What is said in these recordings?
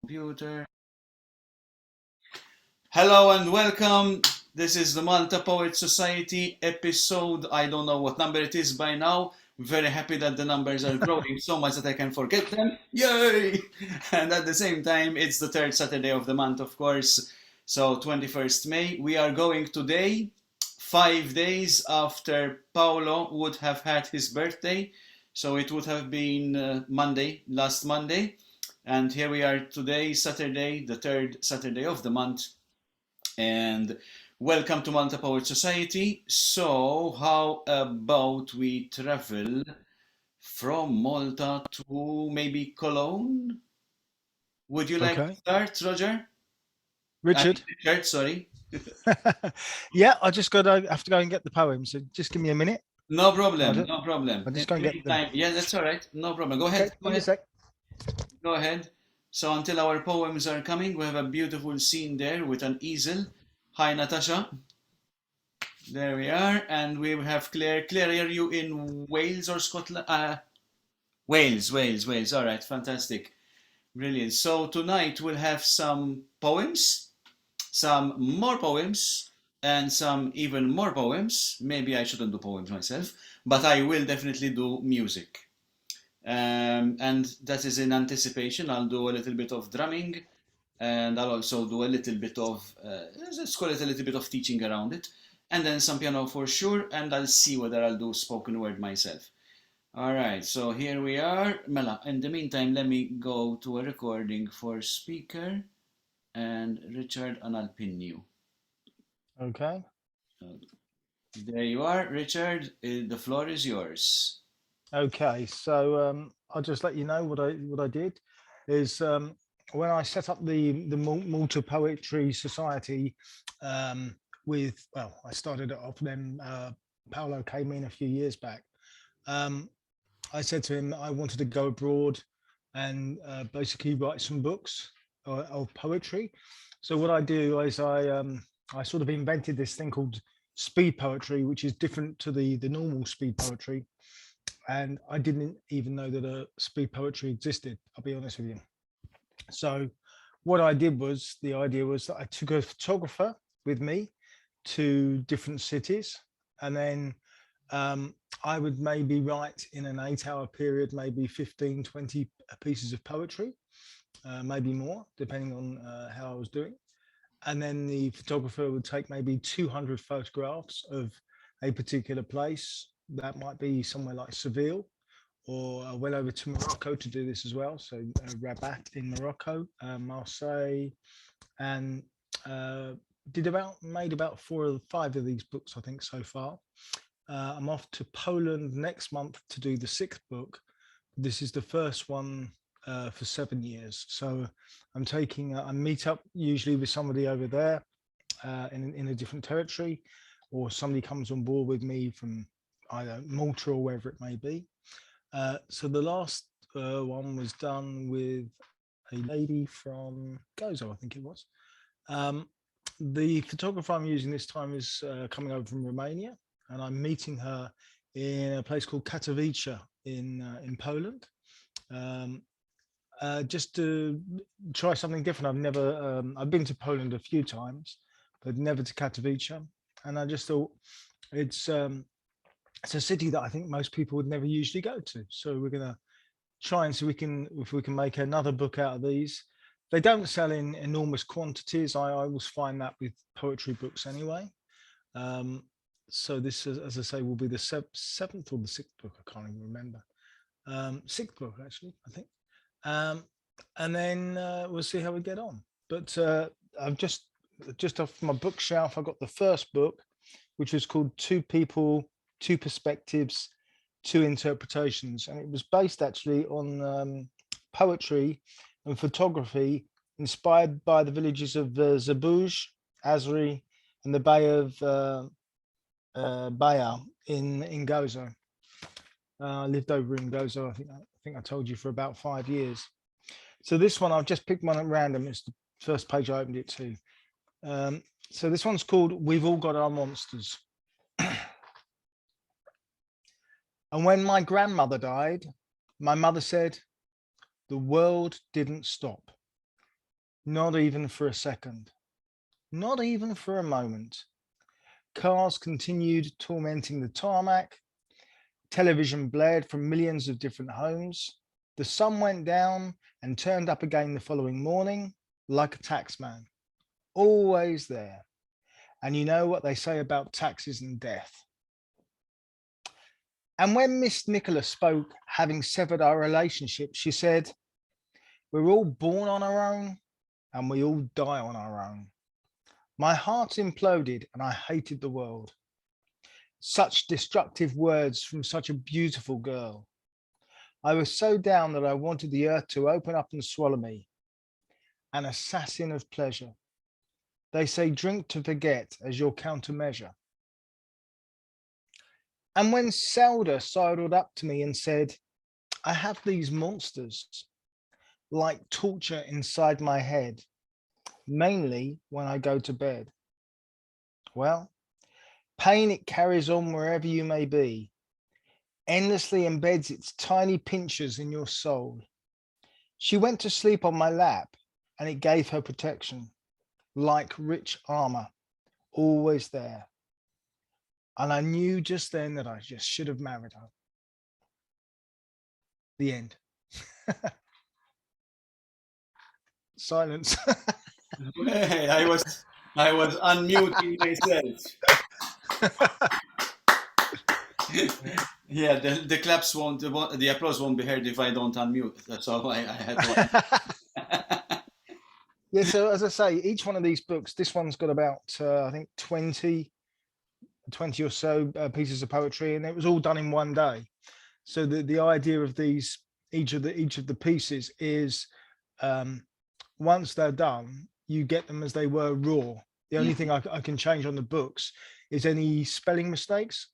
Computer. Hello and welcome. This is the Malta Poet Society episode. I don't know what number it is by now. Very happy that the numbers are growing so much that I can forget them. Yay! And at the same time, it's the third Saturday of the month, of course. So 21st May. We are going today, 5 days after Paolo would have had his birthday. So it would have been Monday, last Monday. And here we are today, Saturday, the third Saturday of the month. And welcome to Malta Poet Society. So, how about we travel from Malta to maybe Cologne? Would you like to Okay, start, Roger? I Richard. mean, Richard, sorry. Yeah, I just got to have to go and get the poem. So just give me a minute. No I'll, problem, ju- no problem. I'll In just go and the get them. meantime, yeah, that's all right. No problem. Go Okay, ahead, go give me a ahead, sec. go ahead. So, until our poems are coming, we have a beautiful scene there with an easel. Hi, Natasha. There we are, and we have Claire. Claire, are you in Wales or Scotland? Wales. All right, fantastic, brilliant. So tonight we'll have some poems, some more poems, and some even more poems. Maybe I shouldn't do poems myself, but I will definitely do music. And that is in anticipation. I'll do a little bit of drumming, and I'll also do a little bit of, let's call it a little bit of teaching around it, and then some piano for sure, and I'll see whether I'll do spoken word myself. All right, so here we are. Mela, in the meantime, let me go to a recording for speaker and Richard, and I'll pin you. Okay. So there you are, Richard. The floor is yours. Okay. So I'll just let you know what I did is when I set up the Malta Poetry Society with I started it off. Then Paolo came in a few years back. Um, I said to him that I wanted to go abroad and basically write some books of poetry. So what I do is I sort of invented this thing called speed poetry, which is different to the normal speed poetry. And I didn't even know that a speed poetry existed. I'll be honest with you. So what I did was the idea was that I took a photographer with me to different cities, and then um, I would maybe write in an 8 hour period, maybe 15, 20 pieces of poetry, maybe more, depending on how I was doing. And then the photographer would take maybe 200 photographs of a particular place. That might be somewhere like Seville, or I went over to Morocco to do this as well. So Rabat in Morocco, Marseille, and uh, did about made about 4 or 5 of these books, I think, so far. I'm off to Poland next month to do the sixth book. This is the first one for 7 years. So I'm taking, I meet up usually with somebody over there in a different territory, or somebody comes on board with me from either Malta or wherever it may be. So the last one was done with a lady from Gozo, I think it was. Um, the photographer I'm using this time is coming over from Romania, and I'm meeting her in a place called Katowice in Poland. Um, just to try something different. I've been to Poland a few times, but never to Katowice. And I just thought it's um, it's a city that I think most people would never usually go to. So we're gonna try and see if we can make another book out of these. They don't sell in enormous quantities. I always find that with poetry books anyway. Um, so this, as I say, will be the seventh or the sixth book. I can't even remember. Sixth book actually, I think. Um, and then we'll see how we get on. But I've just off my bookshelf, I got the first book, which was called Two People, Two Perspectives, Two Interpretations, and it was based actually on poetry and photography inspired by the villages of Zabuj, Azri, and the Bay of Baya in Gozo. I lived over in Gozo. I think I told you for about 5 years. So this one I've just picked one at random. It's the first page I opened it to. Um, so this one's called "We've All Got Our Monsters." And when my grandmother died, my mother said, "The world didn't stop. Not even for a second, not even for a moment. Cars continued tormenting the tarmac, television blared from millions of different homes. The sun went down and turned up again the following morning, like a taxman, always there. And you know what they say about taxes and death. And when Miss Nicholas spoke, having severed our relationship, she said, "We're all born on our own and we all die on our own." My heart imploded and I hated the world. Such destructive words from such a beautiful girl. I was so down that I wanted the earth to open up and swallow me. An assassin of pleasure. They say drink to forget as your countermeasure. And when Selda sidled up to me and said, "I have these monsters like torture inside my head, mainly when I go to bed." Well, pain it carries on wherever you may be, endlessly embeds its tiny pinchers in your soul. She went to sleep on my lap and it gave her protection, like rich armor, always there. And I knew just then that I just should have married her. The end. Silence. Hey, I was unmuting myself. Yeah, the claps the applause won't be heard if I don't unmute. So I had one. Yeah, so as I say, each one of these books, this one's got about, I think, 20 or so pieces of poetry, and it was all done in one day. So the idea of these, each of the pieces is, once they're done, you get them as they were raw. The only thing I can change on the books is any spelling mistakes,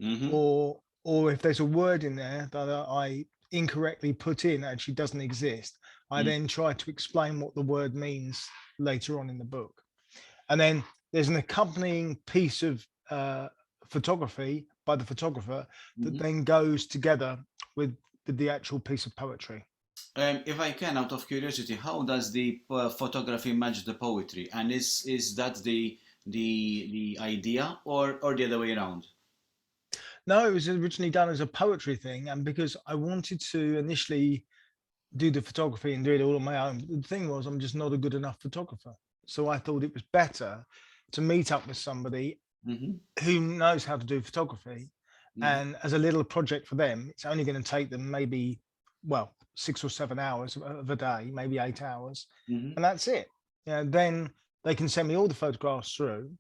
Mm-hmm. or if there's a word in there that I incorrectly put in that actually doesn't exist, I then try to explain what the word means later on in the book. And then there's an accompanying piece of photography by the photographer that then goes together with the actual piece of poetry. If I can, out of curiosity, how does the photography match the poetry? And is that the idea, or the other way around? No, it was originally done as a poetry thing, and because I wanted to initially do the photography and do it all on my own, the thing was I'm just not a good enough photographer. So I thought it was better to meet up with somebody Mm-hmm. who knows how to do photography. Mm-hmm. And as a little project for them, it's only going to take them maybe, well, 6 or 7 hours of a day, maybe 8 hours, Mm-hmm. and that's it. Then they can send me all the photographs through.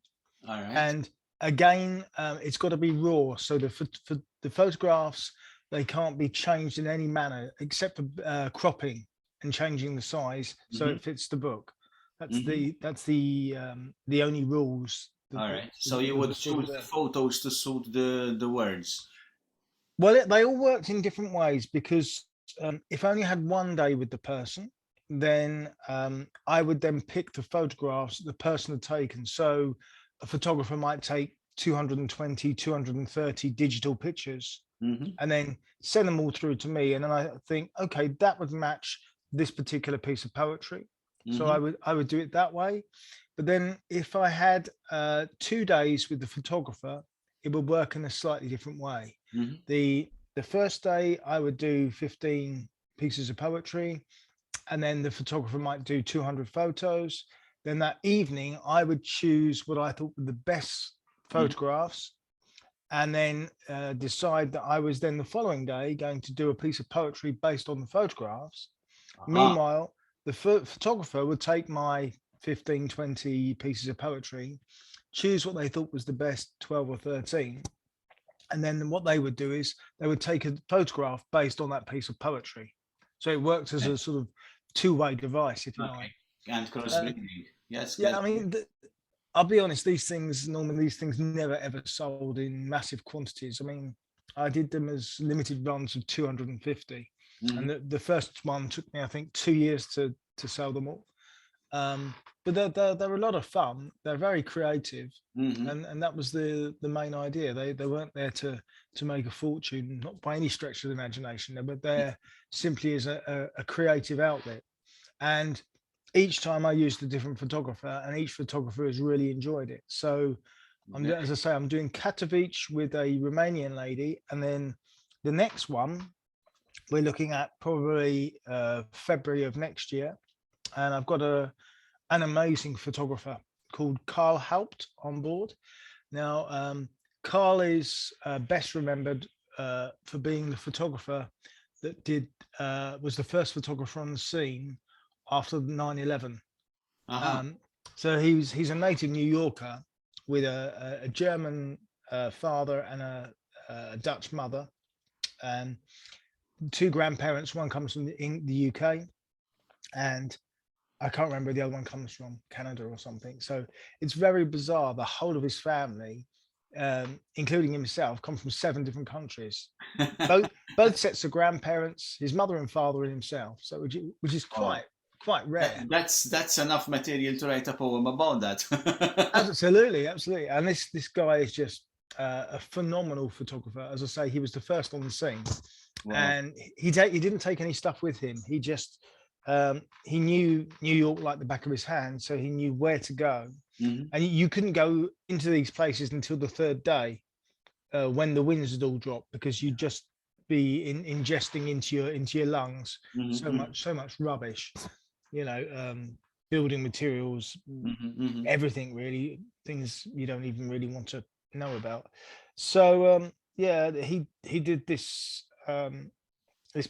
All right. And again, it's got to be raw. So the photographs, they can't be changed in any manner except for cropping and changing the size so Mm-hmm. it fits the book. That's Mm-hmm. the only rules All that right. So you would were sort of choose the there. photos to suit the words. Well, they all worked in different ways because if I only had one day with the person, then I would then pick the photographs the person had taken. So a photographer might take 220, 230 digital pictures Mm-hmm. and then send them all through to me. And then I think, okay, that would match this particular piece of poetry. So Mm-hmm. I would do it that way. But then if I had 2 days with the photographer, it would work in a slightly different way. Mm-hmm. The first day I would do 15 pieces of poetry, and then the photographer might do 200 photos. Then that evening I would choose what I thought were the best Mm-hmm. photographs, and then decide that I was then the following day going to do a piece of poetry based on the photographs. Aha. Meanwhile, the photographer would take my 15, 20 pieces of poetry, choose what they thought was the best 12 or 13, and then what they would do is they would take a photograph based on that piece of poetry. So it works as Okay. a sort of two-way device, if you Okay. like. And Uh, cross-breeding. Yes. yeah, Yes. I mean, I'll be honest, these things never ever sold in massive quantities. I mean, I did them as limited runs of 250, Mm-hmm. and the first one took me, I think, 2 years to sell them all. Um, but they're a lot of fun. They're very creative, Mm-hmm. and that was the main idea. They weren't there to make a fortune, not by any stretch of the imagination. They were there simply as a creative outlet. And each time I used a different photographer, and each photographer has really enjoyed it. So as I say, I'm doing Katowice with a Romanian lady, and then the next one we're looking at probably February of next year, and I've got an amazing photographer called Carl Haupt on board. Now, Carl is best remembered for being the photographer that was the first photographer on the scene after 9/11. Uh-huh. So he's a native New Yorker with a German father and a Dutch mother, and two grandparents. One comes from the UK, and I can't remember where the other one comes from, Canada or something. So it's very bizarre. The whole of his family, including himself, come from 7 different countries. Both sets of grandparents, his mother and father, and himself. So which is Oh, quite rare. that's enough material to write a poem about that. Absolutely, absolutely. And this guy is just a phenomenal photographer. As I say, he was the first on the scene, Wow. and he didn't take any stuff with him. He just he knew New York like the back of his hand, so he knew where to go. Mhm. And you couldn't go into these places until the third day, when the winds had all dropped, because you'd just be ingesting into your lungs Mhm, so much rubbish, you know, building materials, mhm, mhm. everything really, things you don't even really want to know about. So yeah, he did this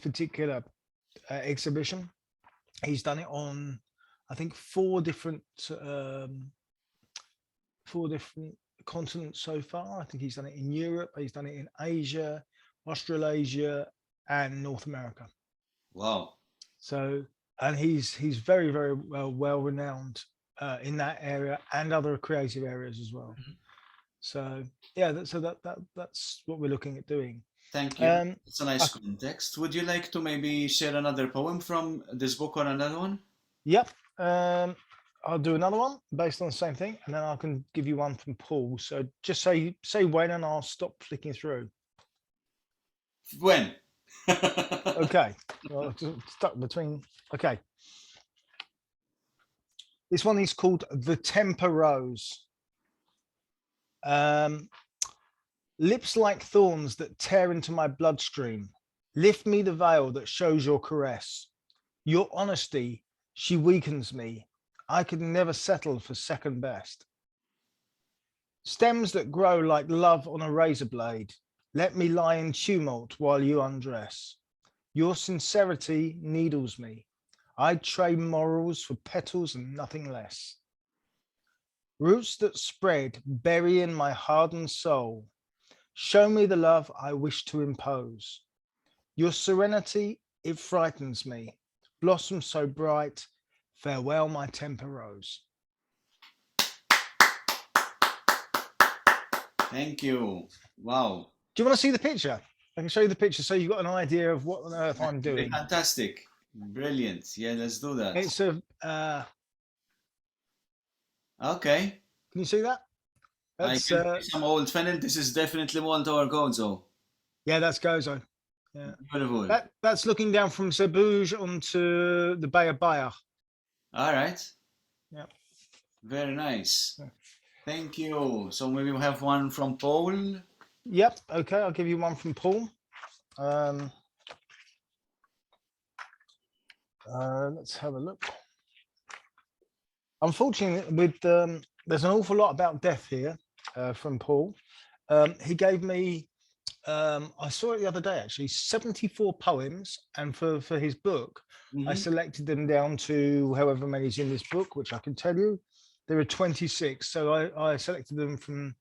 particular exhibition. He's done it on, I think, um, 4 different continents so far. I think he's done it in Europe, he's done it in Asia, Australasia, and North America. Wow. So, and he's very well renowned in that area and other creative areas as well. So yeah, that's what we're looking at doing. Thank you. Um, It's a nice I, context. Would you like to maybe share another poem from this book or another one? yep. I'll do another one based on the same thing, and then I can give you one from Paul. So just say when, and I'll stop flicking through. When? Okay. Well, stuck between. Okay. This one is called The Temper Rose. Um, Lips like thorns that tear into my bloodstream. Lift me the veil that shows your caress. Your honesty, she weakens me. I could never settle for second best. Stems that grow like love on a razor blade. Let me lie in tumult while you undress. Your sincerity needles me. I'd trade morals for petals and nothing less. Roots that spread, bury in my hardened soul. Show me the love I wish to impose. Your serenity, it frightens me. Blossom so bright, farewell, my temper rose. Thank you. Wow. Do you want to see the picture? I can show you the picture so you've got an idea of what on earth That I'm would be doing. fantastic. Brilliant. Yeah, let's do that. It's a, Okay. can you see that? I That's, can see some old fennel. This is definitely one to our Gozo. yeah, that's Gozo. Yeah. Beautiful. That's looking down from Zeebrugge onto the Bay of Bayer. All right. Yeah. Very nice. Thank you. So maybe we have one from Paul. Yep. Okay, I'll give you one from Paul. Let's have a look. Unfortunately, there's an awful lot about death here from Paul. He gave me, I saw it the other day actually, 74 poems, and for his book, I Mhm. selected them down to however many is in this book, which I can tell you. There are 26, so I selected them from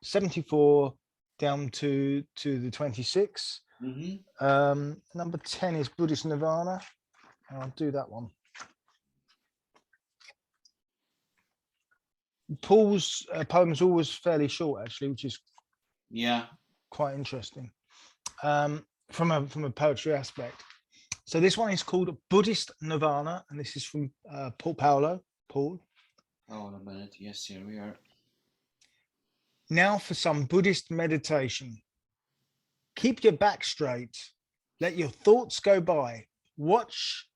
74 down to the 26. Mhm. Number 10 is Buddhist Nirvana. I'll do that one. Paul's poems are always fairly short, actually, which is Yeah. quite interesting from a poetry aspect. So this one is called Buddhist Nirvana, and this is from Paul. Oh, a minute. Yes, here we are. Now for some Buddhist meditation. Keep your back straight. Let your thoughts go by. Watch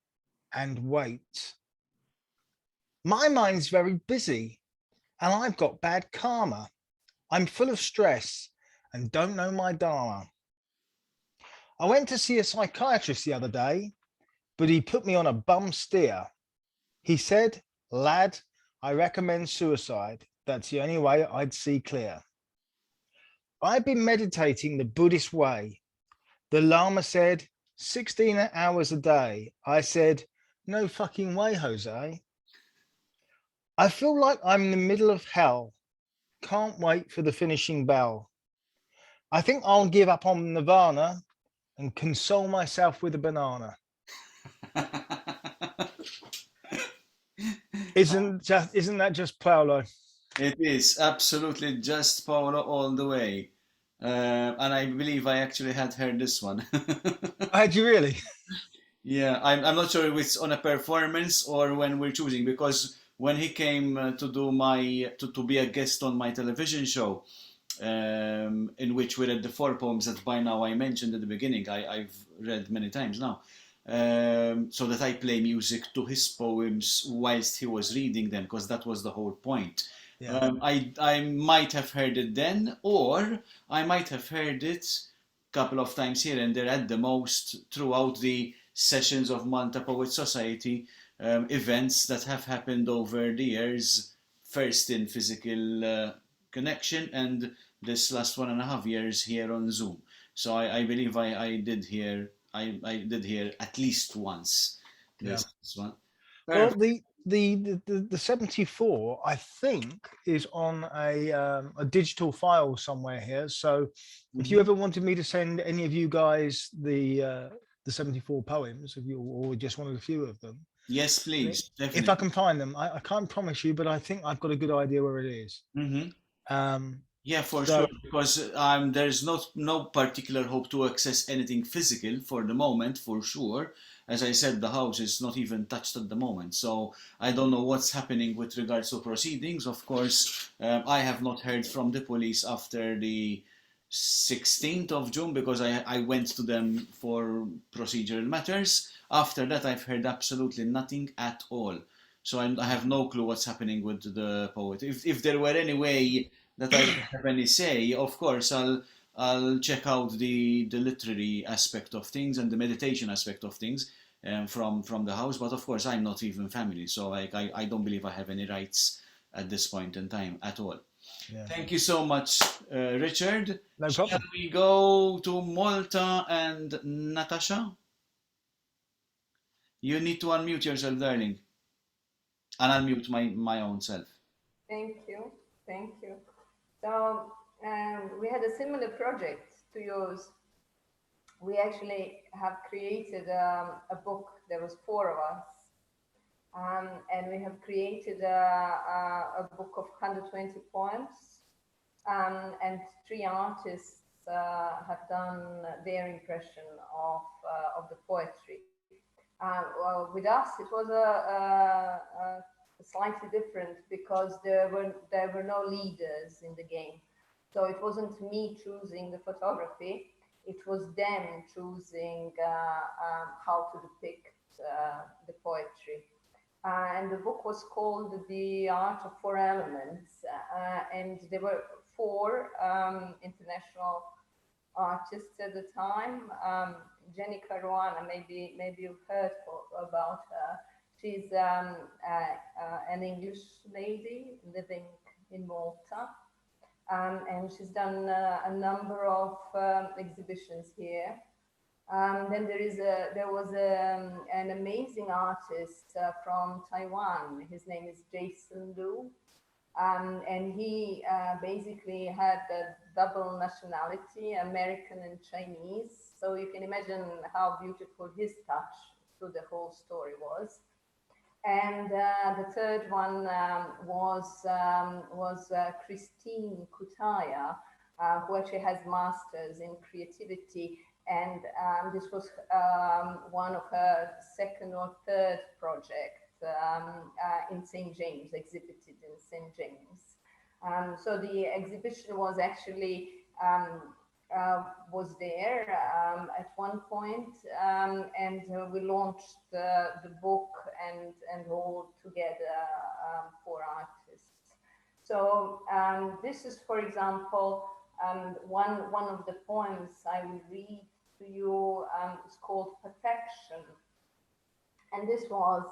and wait. My mind's very busy and I've got bad karma. I'm full of stress and don't know my dharma. I went to see a psychiatrist the other day, but he put me on a bum steer. He said, lad, I recommend suicide. That's the only way I'd see clear. I've been meditating the Buddhist way. The Lama said 16 hours a day. I said, no fucking way, Jose. I feel like I'm in the middle of hell. Can't wait for the finishing bell. I think I'll give up on Nirvana and console myself with a banana. Isn't that just Paolo? It is absolutely just Paolo all the way. And I believe I actually had heard this one. Had you really? Yeah, I'm not sure if it's on a performance or when we're choosing, because when he came to be a guest on my television show, in which we read the four poems that by now I mentioned at the beginning, I've read many times now, so that I play music to his poems whilst he was reading them, because that was the whole point. Yeah. I might have heard it then, or I might have heard it a couple of times here and there at the most throughout the sessions of Malta Poet Society events that have happened over the years, first in physical connection and this last 1.5 years here on Zoom. So I believe I did hear I did hear at least once Yeah. this one. Well, Perfect. the 74, I think, is on a digital file somewhere here. So if you Mhm. ever wanted me to send any of you guys the 74 poems, if you or just wanted a few of them, Yes, please, if I definitely. can find them, I can't promise you, but I think I've got a good idea where it is. Mhm. Um, Yeah, for so sure. Because there's no particular hope to access anything physical for the moment, for sure. As I said, the house is not even touched at the moment, so I don't know what's happening with regards to proceedings. Of course, I have not heard from the police after the 16th of June because I went to them for procedural matters. After that, I've heard absolutely nothing at all. So I have no clue what's happening with the poet. If there were any way that I don't have any say, of course, I'll check out the literary aspect of things and the meditation aspect of things from the house. But of course, I'm not even family, so like I don't believe I have any rights at this point in time at all. yeah, Thank you so much, Richard. no Shall problem. we go to Malta and Natasha? You need to unmute yourself, darling, and unmute my own self. Thank you. Thank you. So we had a similar project to yours. We actually have created a book. There was four of us, and we have created a book of 120 poems, and three artists have done their impression of the poetry. Well, with us, it was slightly different because there were no leaders in the game. So it wasn't me choosing the photography; it was them choosing how to depict the poetry. And the book was called The Art of Four Elements, and there were four international artists at the time. Jenny Caruana, maybe you've heard about her. She's an English lady living in Malta, and she's done a number of exhibitions here. Then there was an amazing artist from Taiwan. His name is Jason Liu, and he basically had a double nationality, American and Chinese. So you can imagine how beautiful his touch through the whole story was. And the third one was Christine Kutaya, who actually has masters in creativity, and this was one of her second or third project in St. James, exhibited in St. James. So the exhibition was actually was there at one point, and we launched the book and all together for artists. So this is, for example, one of the poems I will read to you. Is called Perfection, and this was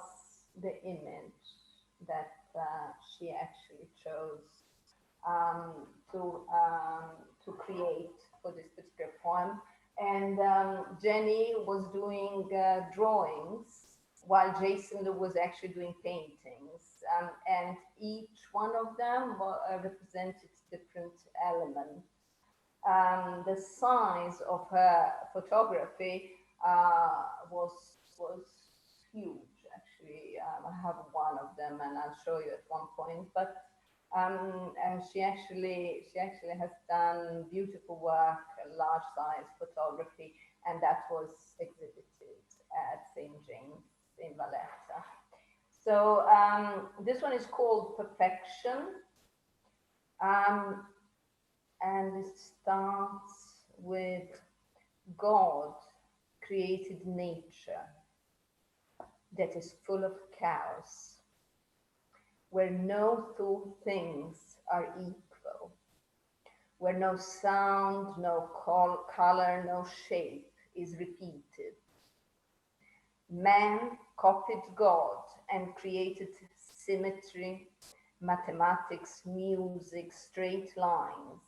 the image that she actually chose um, to to create for this particular poem. And Jenny was doing drawings while Jason was actually doing paintings, and each one of them represented different elements. The size of her photography was huge. Actually, I have one of them, and I'll show you at one point. But and she actually has done beautiful work, large size photography, and that was exhibited at St. James in Valletta. So this one is called Perfection. Um, and it starts with God created nature that is full of chaos, where no two things are equal, where no sound, no color, no shape is repeated. Man copied God and created symmetry, mathematics, music, straight lines.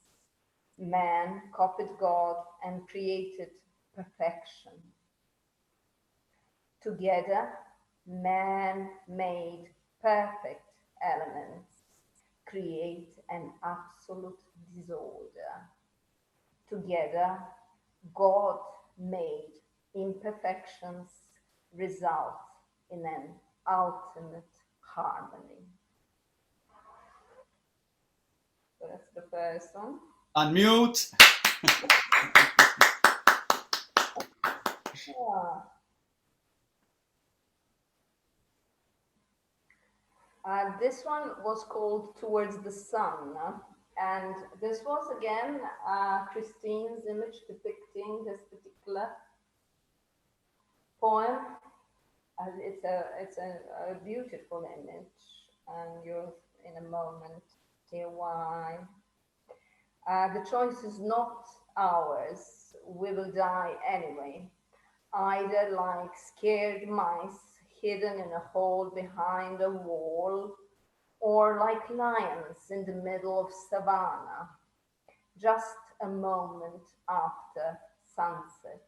Man copied God and created perfection. Together, man made perfect elements, create an absolute disorder. Together, God made imperfections result in an ultimate harmony. So that's the first one. Unmute. Yeah. This one was called Towards the Sun, and this was again Christine's image depicting this particular poem. It's a beautiful image, and you'll in a moment hear why. The choice is not ours. We will die anyway, either like scared mice hidden in a hole behind a wall, or like lions in the middle of savannah, just a moment after sunset.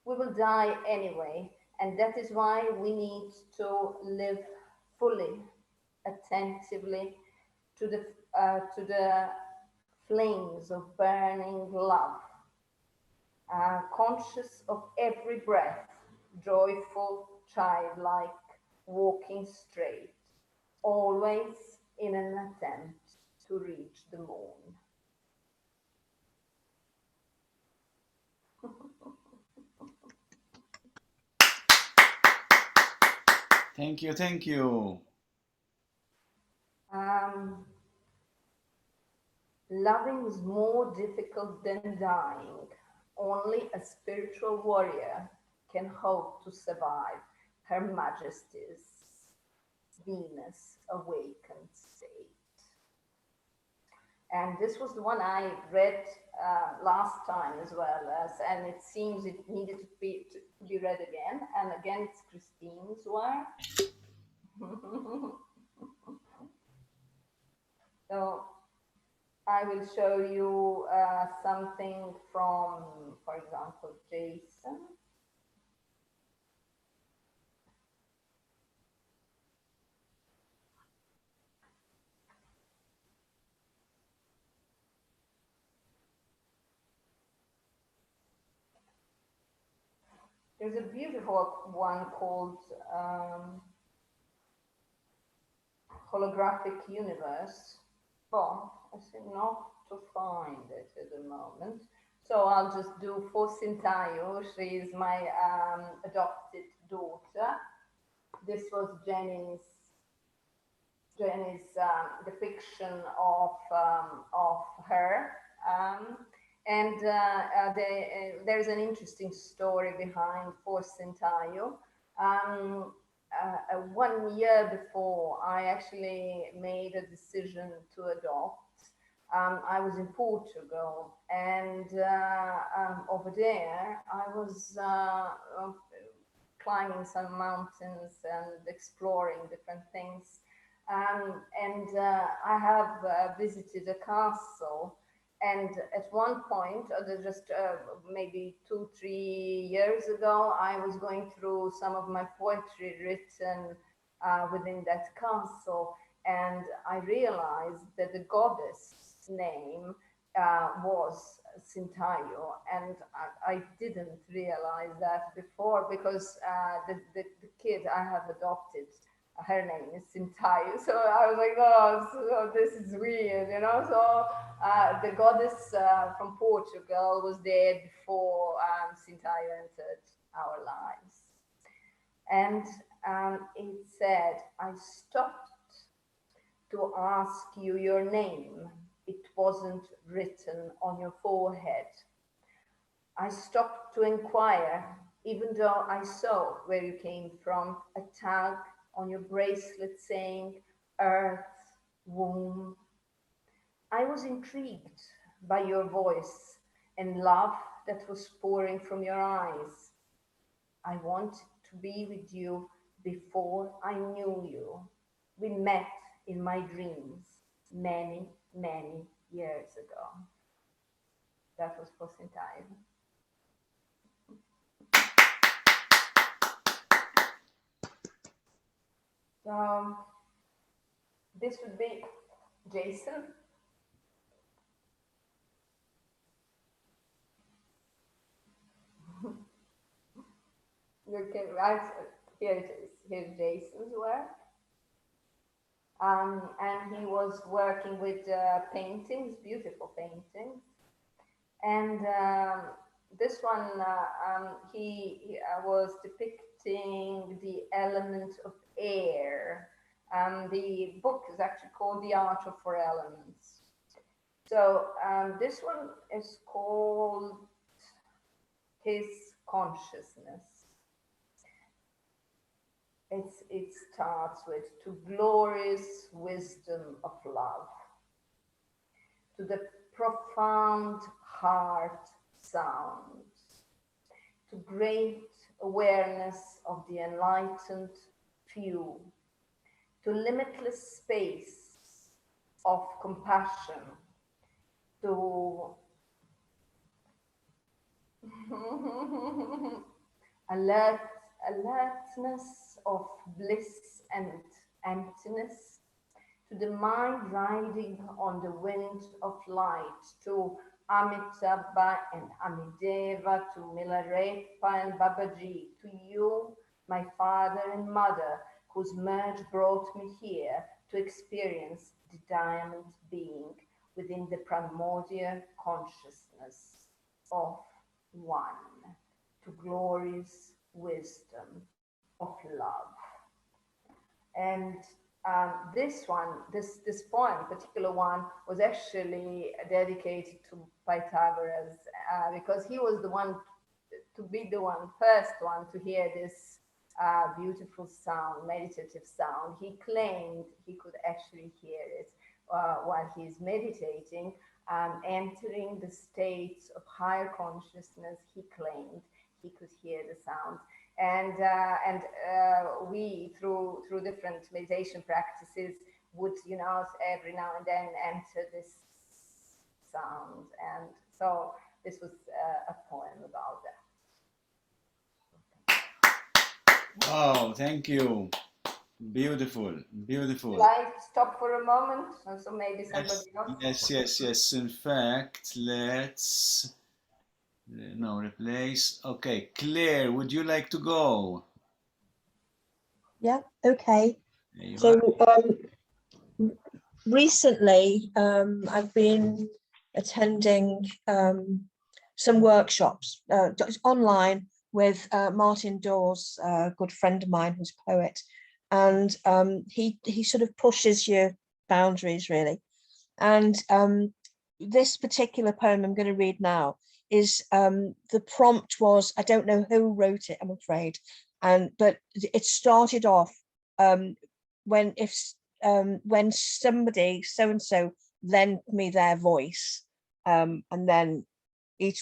We will die anyway, and that is why we need to live fully, attentively to the flames of burning love, conscious of every breath, joyful, childlike, walking straight, always in an attempt to reach the moon. Thank you, thank you. Loving is more difficult than dying. Only a spiritual warrior can hope to survive Her Majesty's Venus awakened state. And this was the one I read last time as well, and it seems it needed to be read again. And again, it's Christine's work. So I will show you something from, for example, Jason. There's a beautiful one called Holographic Universe, but I seem not to find it at the moment. So I'll just do for Sintayo. She is my adopted daughter. This was Jenny's depiction of her. And there's an interesting story behind Forcentaio. 1 year before I actually made a decision to adopt, I was in Portugal, and over there I was climbing some mountains and exploring different things. I have visited a castle, and at one point, just maybe 2-3 years ago, I was going through some of my poetry written within that castle, and I realized that the goddess name was Sintayo, and I didn't realize that before, because the kid I have adopted, her name is Sintayo. So I was like, oh, so this is weird, you know. So the goddess from Portugal was there before Sintayo entered our lives. And it said, I stopped to ask you your name. It wasn't written on your forehead. I stopped to inquire, even though I saw where you came from, a tag on your bracelet saying Earth, Womb. I was intrigued by your voice and love that was pouring from your eyes. I wanted to be with you before I knew you. We met in my dreams many, many years ago. That was for Sintai. So this would be Jason. You can write, here it is, here's Jason's work. And he was working with paintings, beautiful paintings. And this one, he was depicting the element of air. The book is actually called The Art of Four Elements. So this one is called His Consciousness. It starts with, to glorious wisdom of love, to the profound heart sound, to great awareness of the enlightened few, to limitless space of compassion, to alertness of bliss and emptiness, to the mind riding on the wind of light, to Amitabha and Amideva, to Milarepa and Babaji, to you, my father and mother, whose merge brought me here to experience the diamond being within the primordial consciousness of one, to glorious wisdom of love. And this poem, particular one, was actually dedicated to Pythagoras because he was the one to be the first one to hear this beautiful sound, meditative sound. He claimed he could actually hear it while he's meditating, entering the states of higher consciousness. He claimed he could hear the sound. And we through different meditation practices would, you know, every now and then enter this sound, and so this was a poem about that. Wow, thank you. Beautiful, beautiful. Shall I stop for a moment, so maybe somebody else? Yes. In fact, let's no replace. Okay, Claire, would you like to go? Yeah, okay. There you So recently I've been attending some workshops online with Martin Dawes, a good friend of mine who's a poet, and he sort of pushes your boundaries really. And this particular poem I'm going to read now is the prompt was, I don't know who wrote it, I'm afraid, but it started off when somebody so and so lent me their voice, and then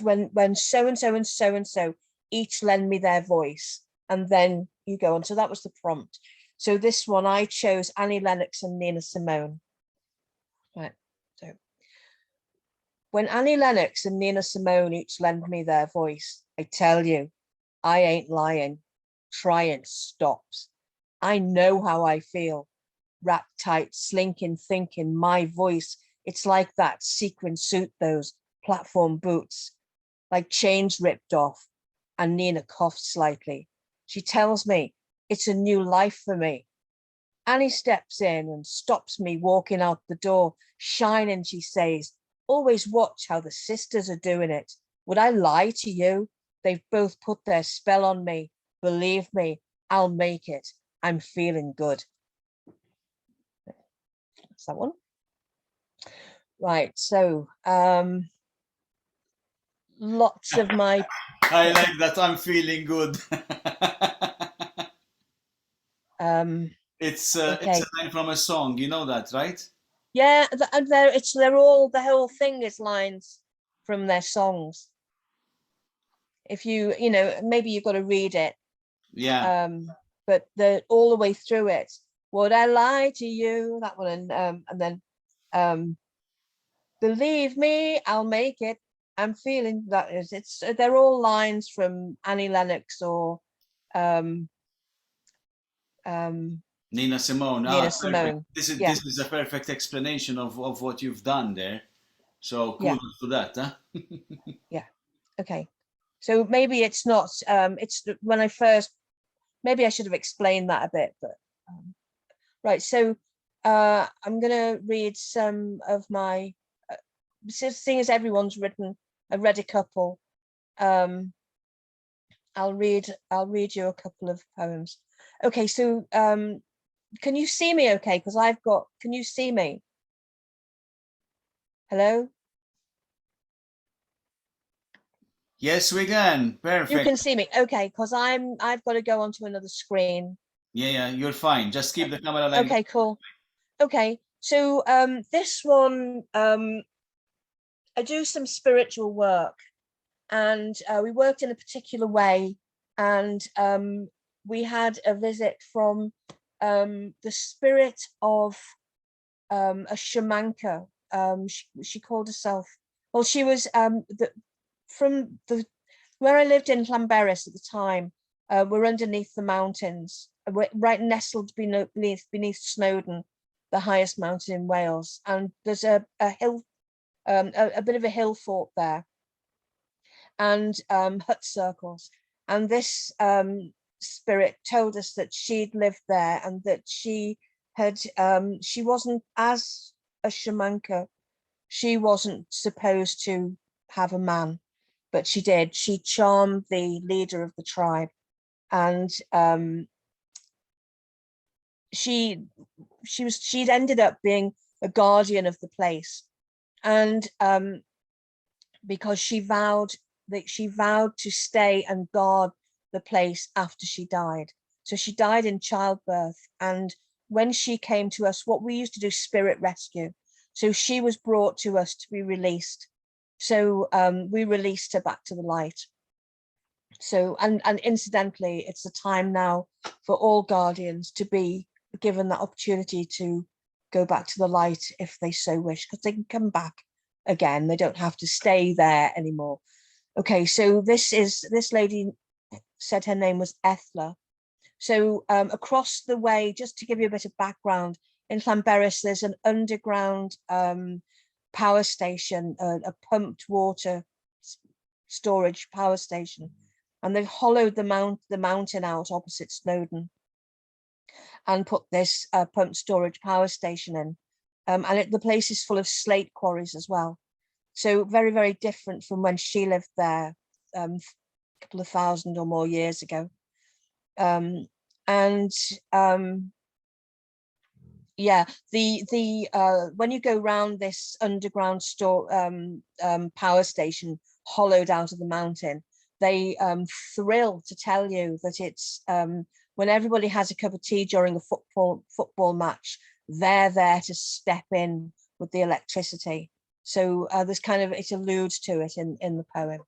when so and so and so and so each lend me their voice, and then you go on. So that was the prompt. So this one I chose Annie Lennox and Nina Simone. Right. So when Annie Lennox and Nina Simone each lend me their voice, I tell you, I ain't lying. Trying stops. I know how I feel. Wrapped tight, slinking, thinking, my voice. It's like that sequin suit, those platform boots, like chains ripped off. And Nina coughed slightly. She tells me it's a new life for me. Annie steps in and stops me walking out the door, shining, she says, always watch how the sisters are doing it. Would I lie to you? They've both put their spell on me. Believe me, I'll make it. I'm feeling good. That's that one. Right, so lots of my... I like that. I'm feeling good. It's okay. a line from a song. You know that, right? Yeah, and they're all, the whole thing is lines from their songs. If you know, maybe you've got to read it. Yeah. But they're all the way through it. Would I lie to you? That one, and then believe me, I'll make it. I'm feeling that is. They're all lines from Annie Lennox or Nina Simone. Nina Perfect. Simone. Yeah. This is a perfect explanation of what you've done there. So Yeah. kudos to that, huh? Yeah. Okay. So maybe it's not. It's when I first. Maybe I should have explained that a bit, but right. So I'm gonna read some of my. Seeing as everyone's written, I read a couple. I'll read you a couple of poems. Okay, so can you see me okay? Because can you see me? Hello? Yes, we can. Perfect. You can see me. Okay, because I've got to go onto another screen. Yeah, you're fine. Just keep the camera like okay, cool. Okay, so this one, I do some spiritual work, and we worked in a particular way, and we had a visit from the spirit of a shamanka. She called herself, well, she was from where I lived in Llanberis at the time. We're underneath the mountains, we're right nestled beneath Snowdon, the highest mountain in Wales, and there's a hill, a bit of a hill fort there, and hut circles. And this spirit told us that she'd lived there, and that she wasn't, as a shamanka, she wasn't supposed to have a man, but she did. She charmed the leader of the tribe, and she'd ended up being a guardian of the place, and because she vowed to stay and guard the place after she died. So she died in childbirth, and when she came to us, what we used to do, spirit rescue. So she was brought to us to be released. So we released her back to the light. So, and incidentally, it's a time now for all guardians to be given that opportunity to go back to the light if they so wish, because they can come back again. They don't have to stay there anymore. Okay, so this lady said her name was Ethla. So across the way, just to give you a bit of background, in Llanberis, there's an underground power station, a pumped water storage power station, and they've hollowed the mountain out opposite Snowdon and put this pumped storage power station in. And the place is full of slate quarries as well. So very, very different from when she lived there a couple of thousand or more years ago. Yeah, the when you go round this underground power station hollowed out of the mountain, they thrill to tell you that it's when everybody has a cup of tea during a football match, they're there to step in with the electricity. So there's kind of, it alludes to it in the poem.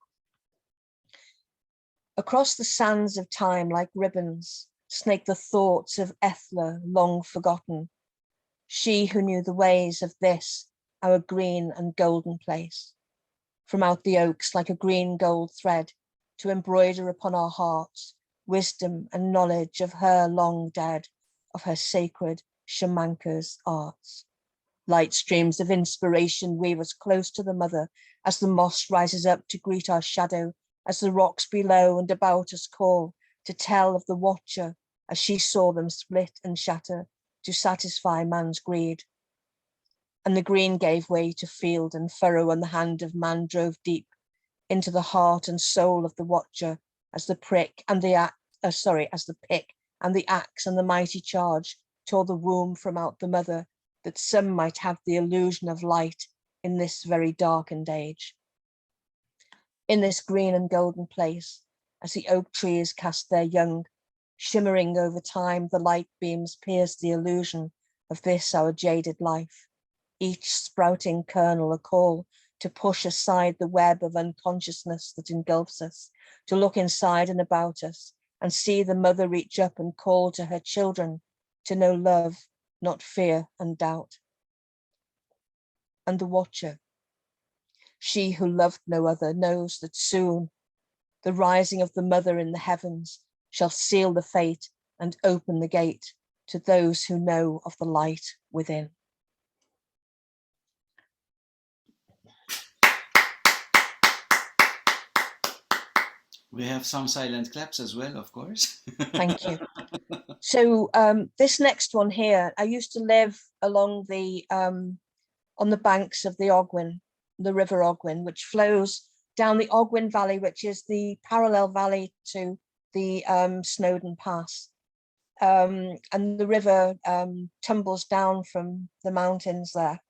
Across the sands of time like ribbons snake the thoughts of Ethla long forgotten, she who knew the ways of this, our green and golden place. From out the oaks like a green gold thread to embroider upon our hearts, wisdom and knowledge of her long dead, of her sacred shamanka's arts. Light streams of inspiration weave us close to the mother as the moss rises up to greet our shadow, as the rocks below and about us call to tell of the watcher as she saw them split and shatter to satisfy man's greed. And the green gave way to field and furrow, and the hand of man drove deep into the heart and soul of the watcher as the prick and the as the pick and the axe and the mighty charge tore the womb from out the mother, that some might have the illusion of light in this very darkened age. In this green and golden place, as the oak trees cast their young, shimmering over time, the light beams pierce the illusion of this our jaded life, each sprouting kernel a call to push aside the web of unconsciousness that engulfs us, to look inside and about us and see the mother reach up and call to her children to know love, not fear and doubt. And the watcher, she who loved no other, knows that soon the rising of the mother in the heavens shall seal the fate and open the gate to those who know of the light within. We have some silent claps as well, of course. Thank you. So this next one here, I used to live along the on the banks of the Ogwen, the River Ogwen, which flows down the Ogwen Valley, which is the parallel valley to the Snowdon Pass. And the river tumbles down from the mountains there.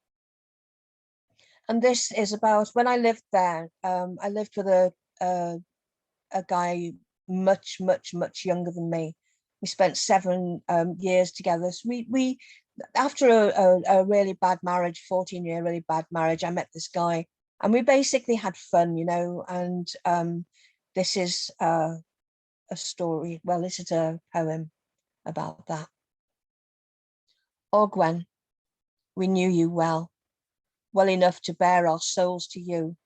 And this is about, when I lived there, I lived with a guy much younger than me. We spent 7 years together. So we after a really bad marriage, 14-year really bad marriage, I met this guy and we basically had fun, you know, and this is a story, well, this is a poem about that. Ogwen, we knew you well enough to bear our souls to you,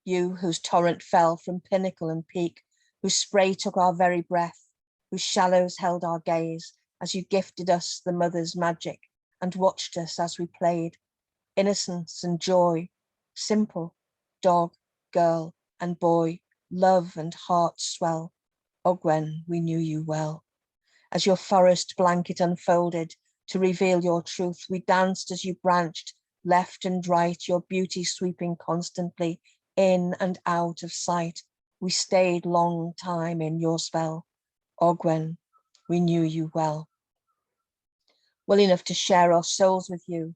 you whose torrent fell from pinnacle and peak, whose spray took our very breath, whose shallows held our gaze, as you gifted us the mother's magic and watched us as we played, innocence and joy, simple, dog, girl and boy, love and heart swell. Ogwen, we knew you well. As your forest blanket unfolded to reveal your truth, we danced as you branched left and right, your beauty sweeping constantly in and out of sight. We stayed long time in your spell. Ogwen, we knew you well enough to share our souls with you,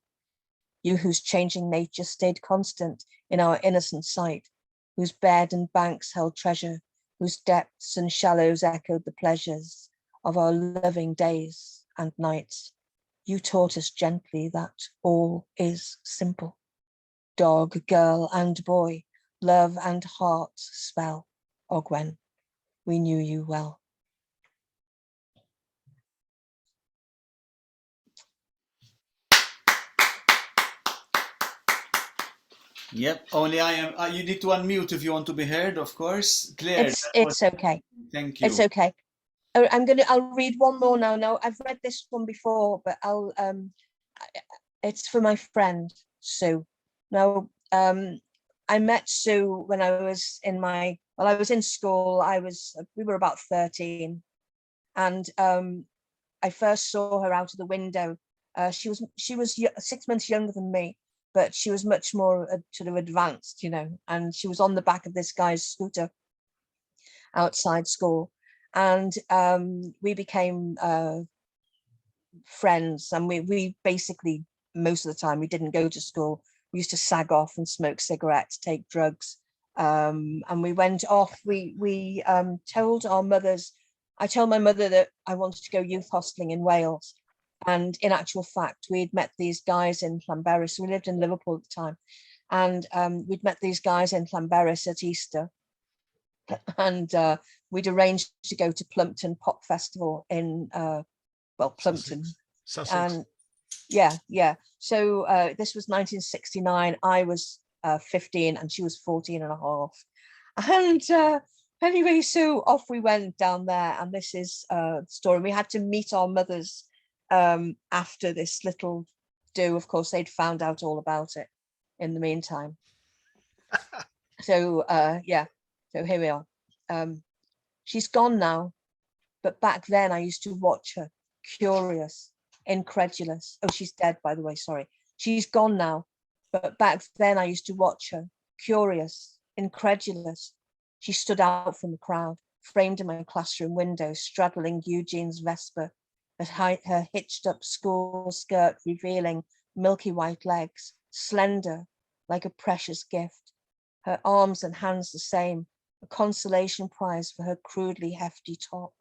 you whose changing nature stayed constant in our innocent sight, whose bed and banks held treasure, whose depths and shallows echoed the pleasures of our loving days and nights. You taught us gently that all is simple. Dog, girl and boy, love and heart spell. Ogwen, we knew you well. Yep, only I am. You need to unmute if you want to be heard, of course. Claire, It's okay. Thank you. It's okay. I'll read one more now. No, I've read this one before, but it's for my friend Sue. Now, I met Sue when I was I was in school. We were about 13, and I first saw her out of the window. She was 6 months younger than me, but she was much more sort of advanced, you know, and she was on the back of this guy's scooter outside school. And we became friends, and we basically, most of the time, we didn't go to school. We used to sag off and smoke cigarettes, take drugs, and we went off. We told our mothers. I told my mother that I wanted to go youth hosteling in Wales, and in actual fact, we'd met these guys in Llanberis. We lived in Liverpool at the time, and we'd met these guys in Llanberis at Easter, and we'd arranged to go to Plumpton Pop Festival in Plumpton. Sussex. And yeah. So this was 1969. I was 15 and she was 14 and a half. And anyway, so off we went down there, and this is the story. We had to meet our mothers after this little do. Of course, they'd found out all about it in the meantime. So yeah, so here we are. She's gone now, but back then I used to watch her, curious, incredulous. Oh, she's dead, by the way, sorry. She's gone now, but back then I used to watch her, curious, incredulous. She stood out from the crowd, framed in my classroom window, straddling Eugene's Vespa, her hitched up school skirt revealing milky white legs, slender like a precious gift, her arms and hands the same, a consolation prize for her crudely hefty top,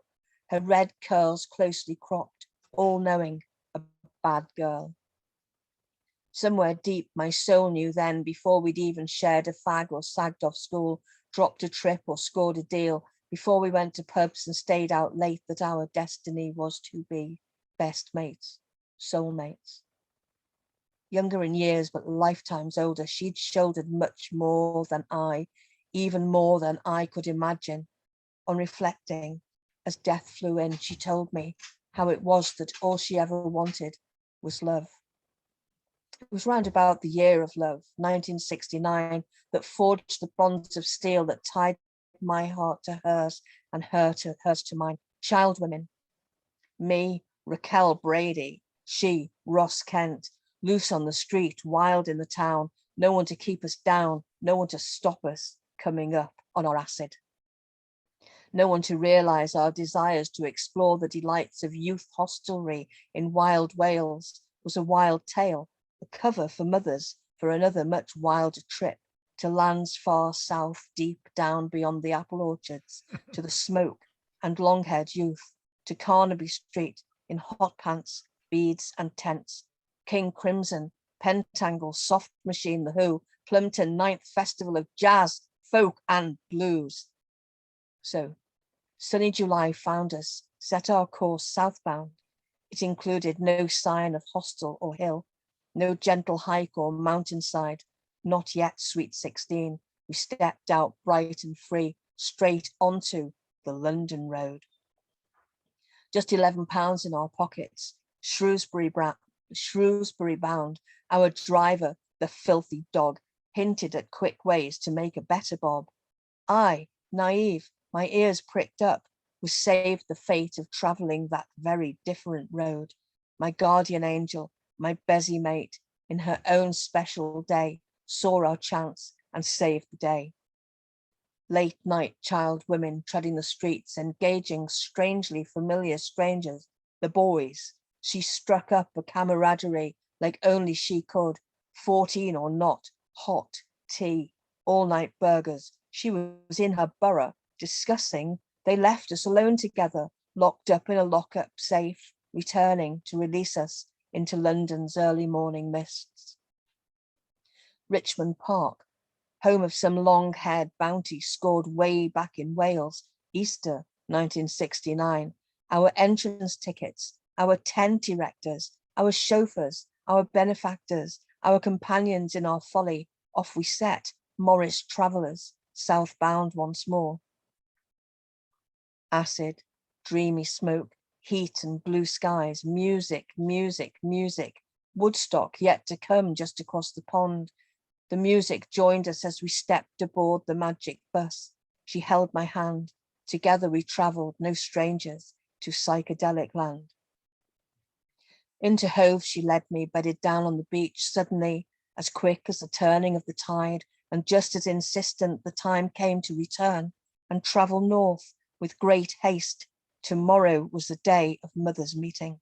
her red curls closely cropped, all knowing, a bad girl. Somewhere deep, my soul knew then, before we'd even shared a fag or sagged off school, dropped a trip or scored a deal, before we went to pubs and stayed out late, that our destiny was to be best mates, soulmates. Younger in years, but lifetimes older, she'd shouldered much more than I, even more than I could imagine. On reflecting, as death flew in, she told me how it was that all she ever wanted was love. It was round about the year of love, 1969, that forged the bonds of steel that tied my heart to hers and hers to mine. Child women, me, Raquel Brady, she, Ross Kent, loose on the street, wild in the town, no one to keep us down, no one to stop us coming up on our acid. No one to realise our desires to explore the delights of youth hostelry in wild Wales was a wild tale, the cover for mothers for another much wilder trip to lands far south, deep down beyond the apple orchards, to the smoke and long-haired youth, to Carnaby Street in hot pants, beads and tents, King Crimson, Pentangle, Soft Machine, The Who, Plumpton 9th Festival of Jazz, Folk and Blues. So, sunny July found us, set our course southbound. It included no sign of hostel or hill, no gentle hike or mountainside, not yet sweet 16. We stepped out bright and free, straight onto the London road. Just £11 in our pockets, Shrewsbury bound. Our driver, the filthy dog, hinted at quick ways to make a better bob. I, naive, my ears pricked up, was saved the fate of travelling that very different road. My guardian angel, my busy mate, in her own special day, saw our chance and saved the day. Late night child women treading the streets, engaging strangely familiar strangers, the boys. She struck up a camaraderie like only she could, 14 or not, hot tea, all-night burgers. She was in her borough, discussing. They left us alone together, locked up in a lock-up safe, returning to release us into London's early morning mists. Richmond Park, home of some long-haired bounty scored way back in Wales, Easter 1969. Our entrance tickets, our tent erectors, our chauffeurs, our benefactors, our companions in our folly, off we set, Morris travellers, southbound once more. Acid, dreamy smoke, heat and blue skies, music, music, music, Woodstock yet to come just across the pond. The music joined us as we stepped aboard the magic bus. She held my hand. Together we travelled, no strangers, to psychedelic land. Into Hove she led me, bedded down on the beach, suddenly, as quick as the turning of the tide, and just as insistent the time came to return and travel north with great haste. Tomorrow was the day of mothers' meeting.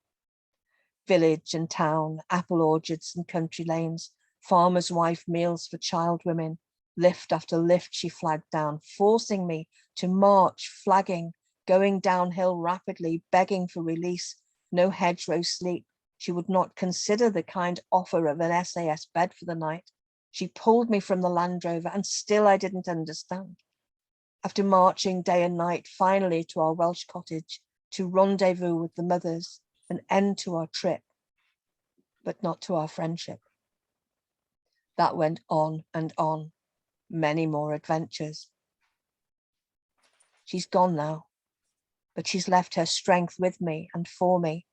village and town, apple orchards and country lanes, farmer's wife meals for child women. Lift after lift she flagged down, forcing me to march, flagging, going downhill rapidly, begging for release. No hedgerow sleep. She would not consider the kind offer of an SAS bed for the night. She pulled me from the Land Rover, and still I didn't understand. After marching day and night, finally to our Welsh cottage, to rendezvous with the mothers, an end to our trip, but not to our friendship. That went on and on, many more adventures. She's gone now, but she's left her strength with me and for me.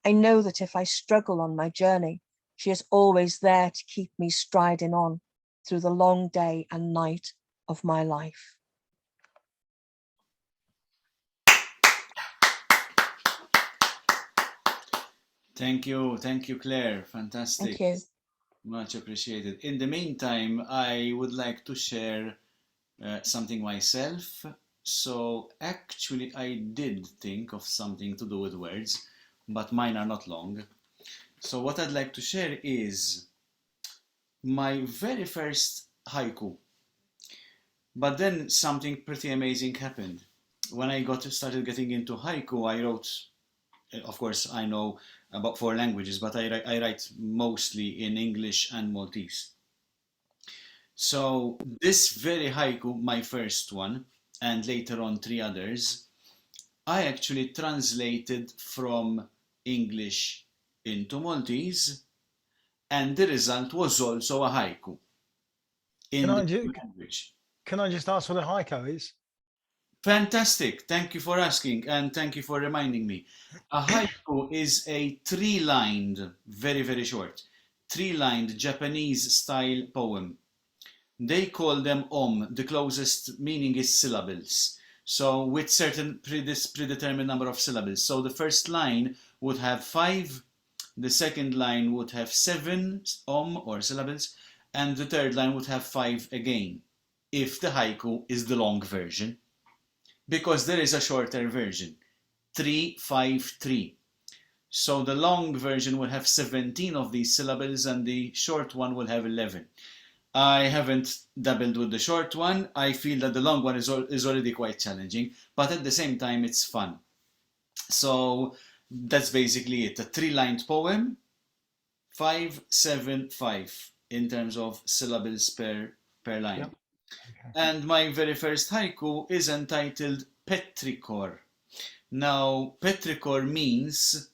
I know that if I struggle on my journey, she is always there to keep me striding on through the long day and night of my life. Thank you, Claire. Fantastic. Thank you. Much appreciated. In the meantime, I would like to share something myself. So actually, I did think of something to do with words, but mine are not long. So what I'd like to share is my very first haiku. But then something pretty amazing happened. When I started getting into haiku, I wrote, of course, I know about 4 languages, but I write mostly in English and Maltese. So this very haiku, my first one, and later on 3 others, I actually translated from English into Maltese, and the result was also a haiku in the language. Can I just ask what a haiku is? Fantastic. Thank you for asking, and thank you for reminding me. A haiku is a 3-lined, very, very short, 3-lined Japanese style poem. They call them the closest meaning is syllables. So with certain predetermined number of syllables. So the first line would have 5, the second line would have 7 or syllables, and the third line would have 5 again, if the haiku is the long version. Because there is a shorter version, 3-5-3. So the long version will have 17 of these syllables and the short one will have 11. I haven't dabbled with the short one. I feel that the long one is already quite challenging, but at the same time it's fun. So that's basically it. A 3-lined poem, 5-7-5 in terms of syllables per line. Yep. Okay. And my very first haiku is entitled Petrichor. Now, petrichor means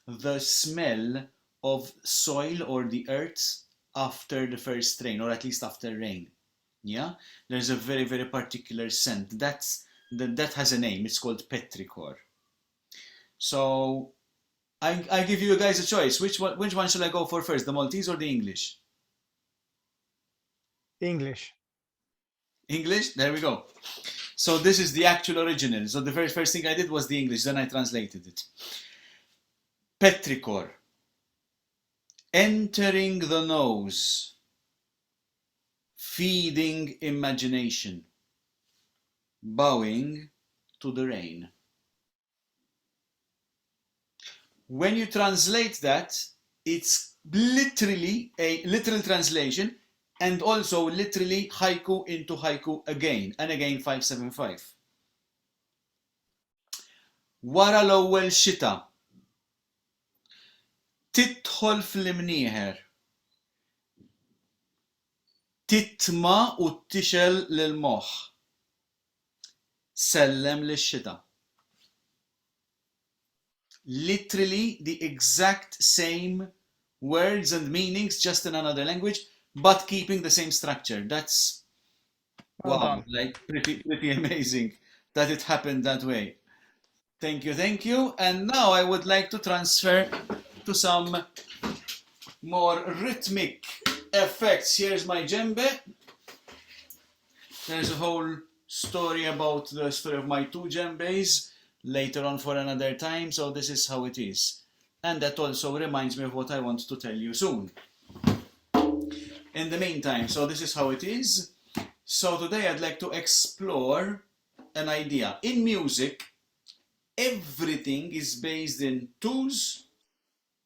the smell of soil or the earth after the first rain, or at least after rain. Yeah, there's a very, very particular scent. That has a name. It's called petrichor. So I give you guys a choice. Which one shall I go for first, the Maltese or the English? English. English? There we go. So this is the actual original. So the very first thing I did was the English, then I translated it. Petrichor. Entering the nose. Feeding imagination. Bowing to the rain. When you translate that, it's literally a literal translation, and also literally haiku into haiku again, and again 5-7-5. Wara l-ewwel xita tidħol fl-imnieħer, titma' u tixel lill-moħħ, sellem lix-xita. Literally the exact same words and meanings, just in another language, but keeping the same structure. That's wow, like pretty amazing that it happened that way. Thank you. And now I would like to transfer to some more rhythmic effects. Here's my djembe. There's a whole story about the story of my 2 djembes later on for another time, so this is how it is. And that also reminds me of what I want to tell you soon. In the meantime, so this is how it is. So today I'd like to explore an idea. In music, everything is based in 2s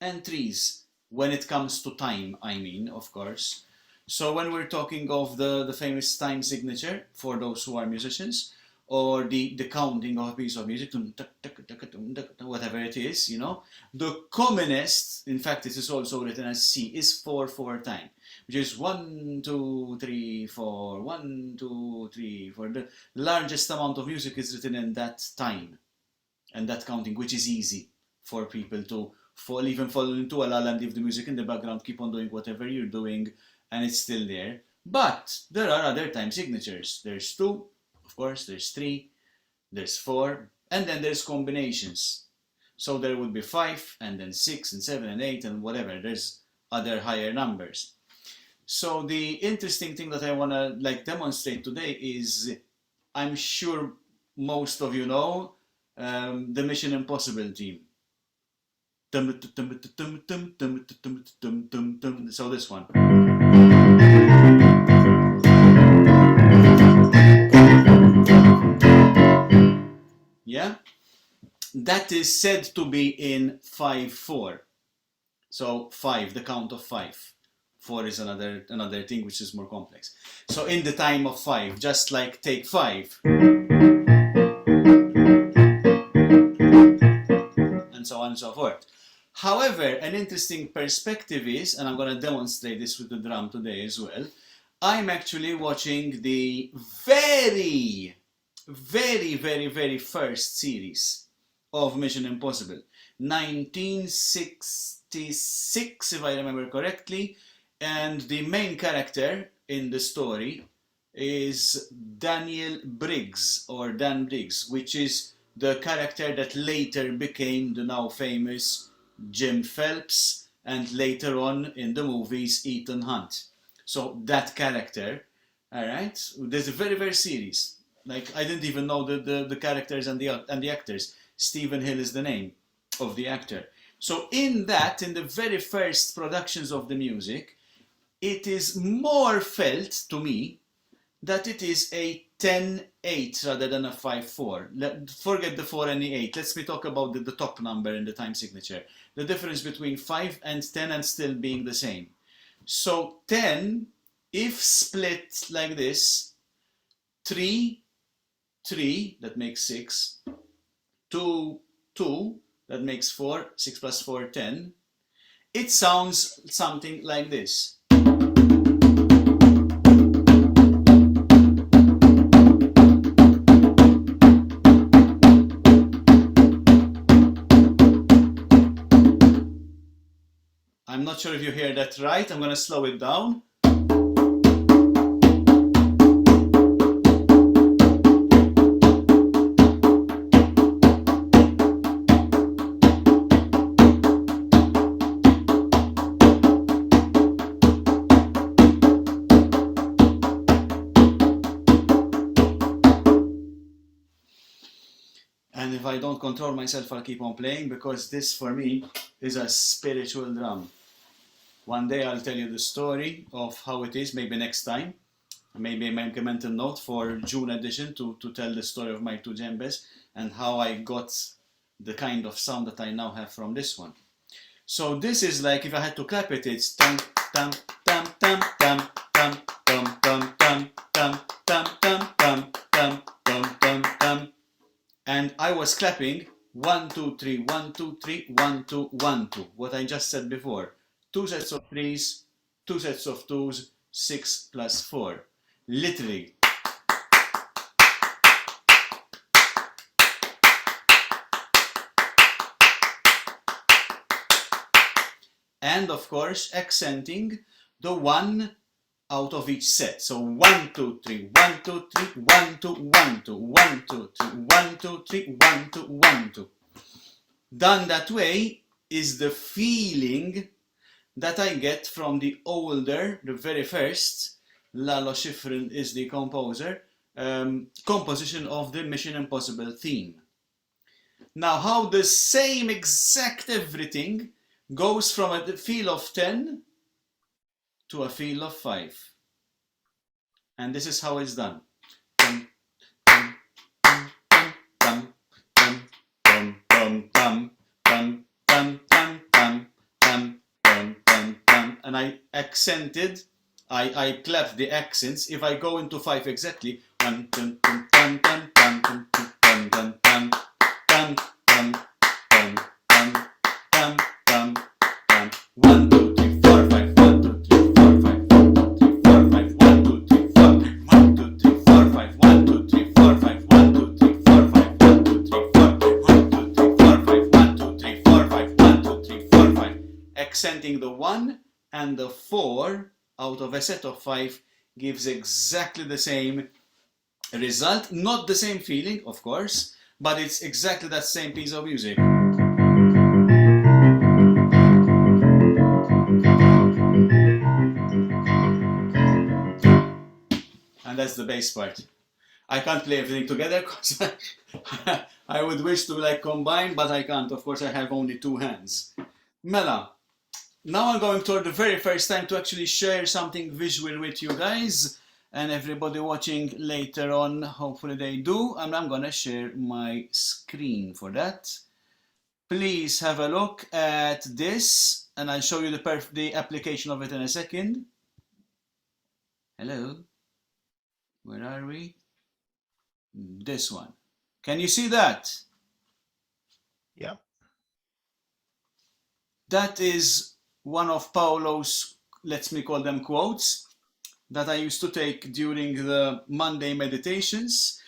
and 3s when it comes to time, I mean, of course. So when we're talking of the famous time signature, for those who are musicians, or the counting of a piece of music, whatever it is, you know, the commonest, in fact, it is also written as C, is 4/4 time, which is 1, 2, 3, 4, 1, 2, 3, 4. The largest amount of music is written in that time and that counting, which is easy for people to even fall into a lull and leave the music in the background, keep on doing whatever you're doing, and it's still there. But there are other time signatures. There's 2, of course, there's 3, there's 4, and then there's combinations. So there would be 5, and then 6, and 7, and 8, and whatever. There's other higher numbers. So the interesting thing that I want to demonstrate today is, I'm sure most of you know, the Mission Impossible theme. So this one. Yeah? That is said to be in 5/4. So 5, the count of 5. 4 is another thing which is more complex. So in the time of 5, just like take 5. And so on and so forth. However, an interesting perspective is, and I'm going to demonstrate this with the drum today as well, I'm actually watching the very, very, very, very first series of Mission Impossible. 1966, if I remember correctly, and the main character in the story is Daniel Briggs, or Dan Briggs, which is the character that later became the now famous Jim Phelps, and later on in the movies Ethan Hunt. So that character, all right, there's a very, very series. Like, I didn't even know the characters and the actors. Stephen Hill is the name of the actor. So in the very first productions of the music, it is more felt to me that it is a 10/8 rather than a 5/4. Forget the 4 and the 8. Let's talk about the top number in the time signature. The difference between 5 and 10 and still being the same. So 10, if split like this, 3, 3, that makes 6, 2, 2, that makes 4, 6 plus 4, 10. It sounds something like this. I'm not sure if you hear that right. I'm going to slow it down. And if I don't control myself, I'll keep on playing, because this for me is a spiritual drum. One day I'll tell you the story of how it is, maybe next time. Maybe I make a mental note for June edition to tell the story of my 2 djembes and how I got the kind of sound that I now have from this one. So this is like, if I had to clap it, it's tam tam tam tam tam tam tam tam tam tam tam tam tam tam tam tam tam. And I was clapping 1 2 3 1 2 3 1 2 1 2. What I just said before. 2 sets of 3s, 2 sets of 2s, 6 plus 4. Literally. And of course, accenting the 1 out of each set. So 1 2 3 1 2 3 1 2 1 2 1 2 3 1 2 3 1 2 1 2. Done that way is the feeling that I get from the older, the very first, Lalo Schifrin is the composer, composition of the Mission Impossible theme. Now, how the same exact everything goes from a feel of 10 to a feel of 5. And this is how it's done. Dum, dum, dum, dum, dum, dum, dum, dum, dum, dum, dum, I accented, I clapped the accents. If I go into 5 exactly, 1, 2, 3, 4, 5, 1, 2, 3, 4, 5, 1, 2, 3, 4, 5, 1, 2, 3, 4, 5, 1, 2, 3, 4, 5, 1, 2, 3, 4, 1, 2, 3, 4, 5, 1, 2, 3, 4, 5, 1, 2, 3, 4, 5, 1, 2, 3, 4, 5, 1, 2, 3, 4, 5, 1, 2, 3, 4, 5, 1, 2, 3, 4, 5. Accenting the 1 and the 4 out of a set of 5 gives exactly the same result. Not the same feeling, of course, but it's exactly that same piece of music. And that's the bass part. I can't play everything together because I would wish to like combine, but I can't. Of course, I have only 2 hands. Mela, now I'm going toward the very first time to actually share something visual with you guys and everybody watching later on. Hopefully they do, and I'm gonna share my screen for that. Please have a look at this, and I'll show you the application of it in a second. Hello, where are we? This one. Can you see that? Yeah. That is one of Paulo's, let me call them quotes, that I used to take during the Monday meditations.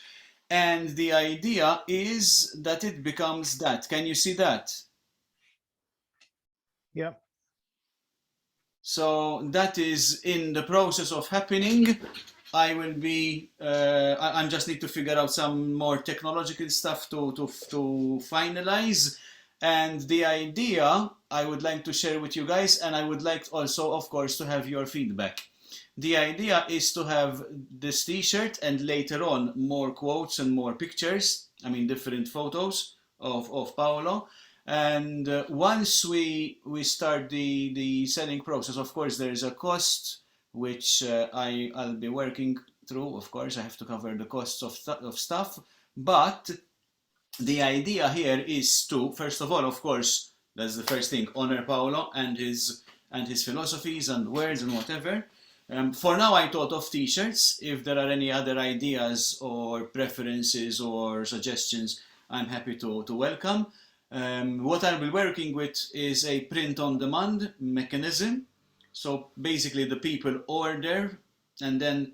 And the idea is that it becomes that. Can you see that? Yeah. So that is in the process of happening. I will be, I just need to figure out some more technological stuff to finalize. And the idea I would like to share with you guys, and I would like also, of course, to have your feedback. The idea is to have this t-shirt and later on more quotes and more pictures, I mean different photos of Paolo. And once we start the selling process, of course, there is a cost which I'll be working through. Of course, I have to cover the costs of stuff. But the idea here is to, first of all, of course, that's the first thing, honor Paolo and his philosophies and words and whatever. For now, I thought of t-shirts. If there are any other ideas or preferences or suggestions, I'm happy to welcome. What I'll be working with is a print-on-demand mechanism. So basically, the people order, and then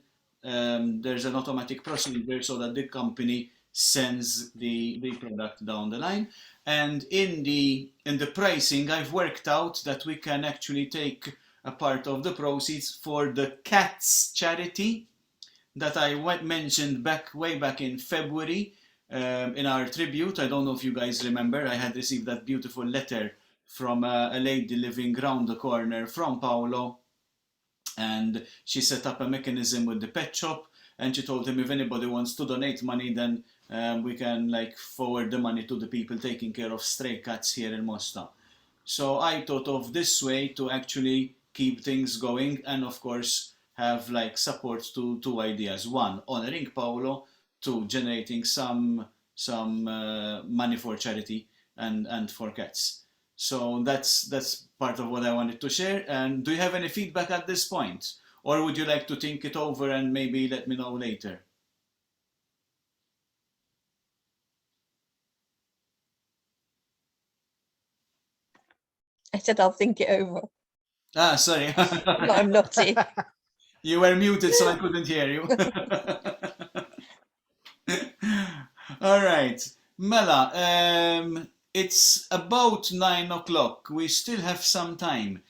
there's an automatic procedure so that the company sends the product down the line. And in the pricing, I've worked out that we can actually take a part of the proceeds for the cats charity that I mentioned way back in February in our tribute. I don't know if you guys remember, I had received that beautiful letter from a lady living round the corner from Paolo, and she set up a mechanism with the pet shop, and she told him if anybody wants to donate money, then we can like forward the money to the people taking care of stray cats here in Mosta. So I thought of this way to actually keep things going, and of course have like support to 2 ideas. 1, honoring Paolo. 2, generating some money for charity and for cats. So that's part of what I wanted to share. And do you have any feedback at this point? Or would you like to think it over and maybe let me know later? I said I'll think it over. Ah, sorry. No, I'm naughty. You were muted, so I couldn't hear you. All right, Mela, it's about 9 o'clock. We still have some time.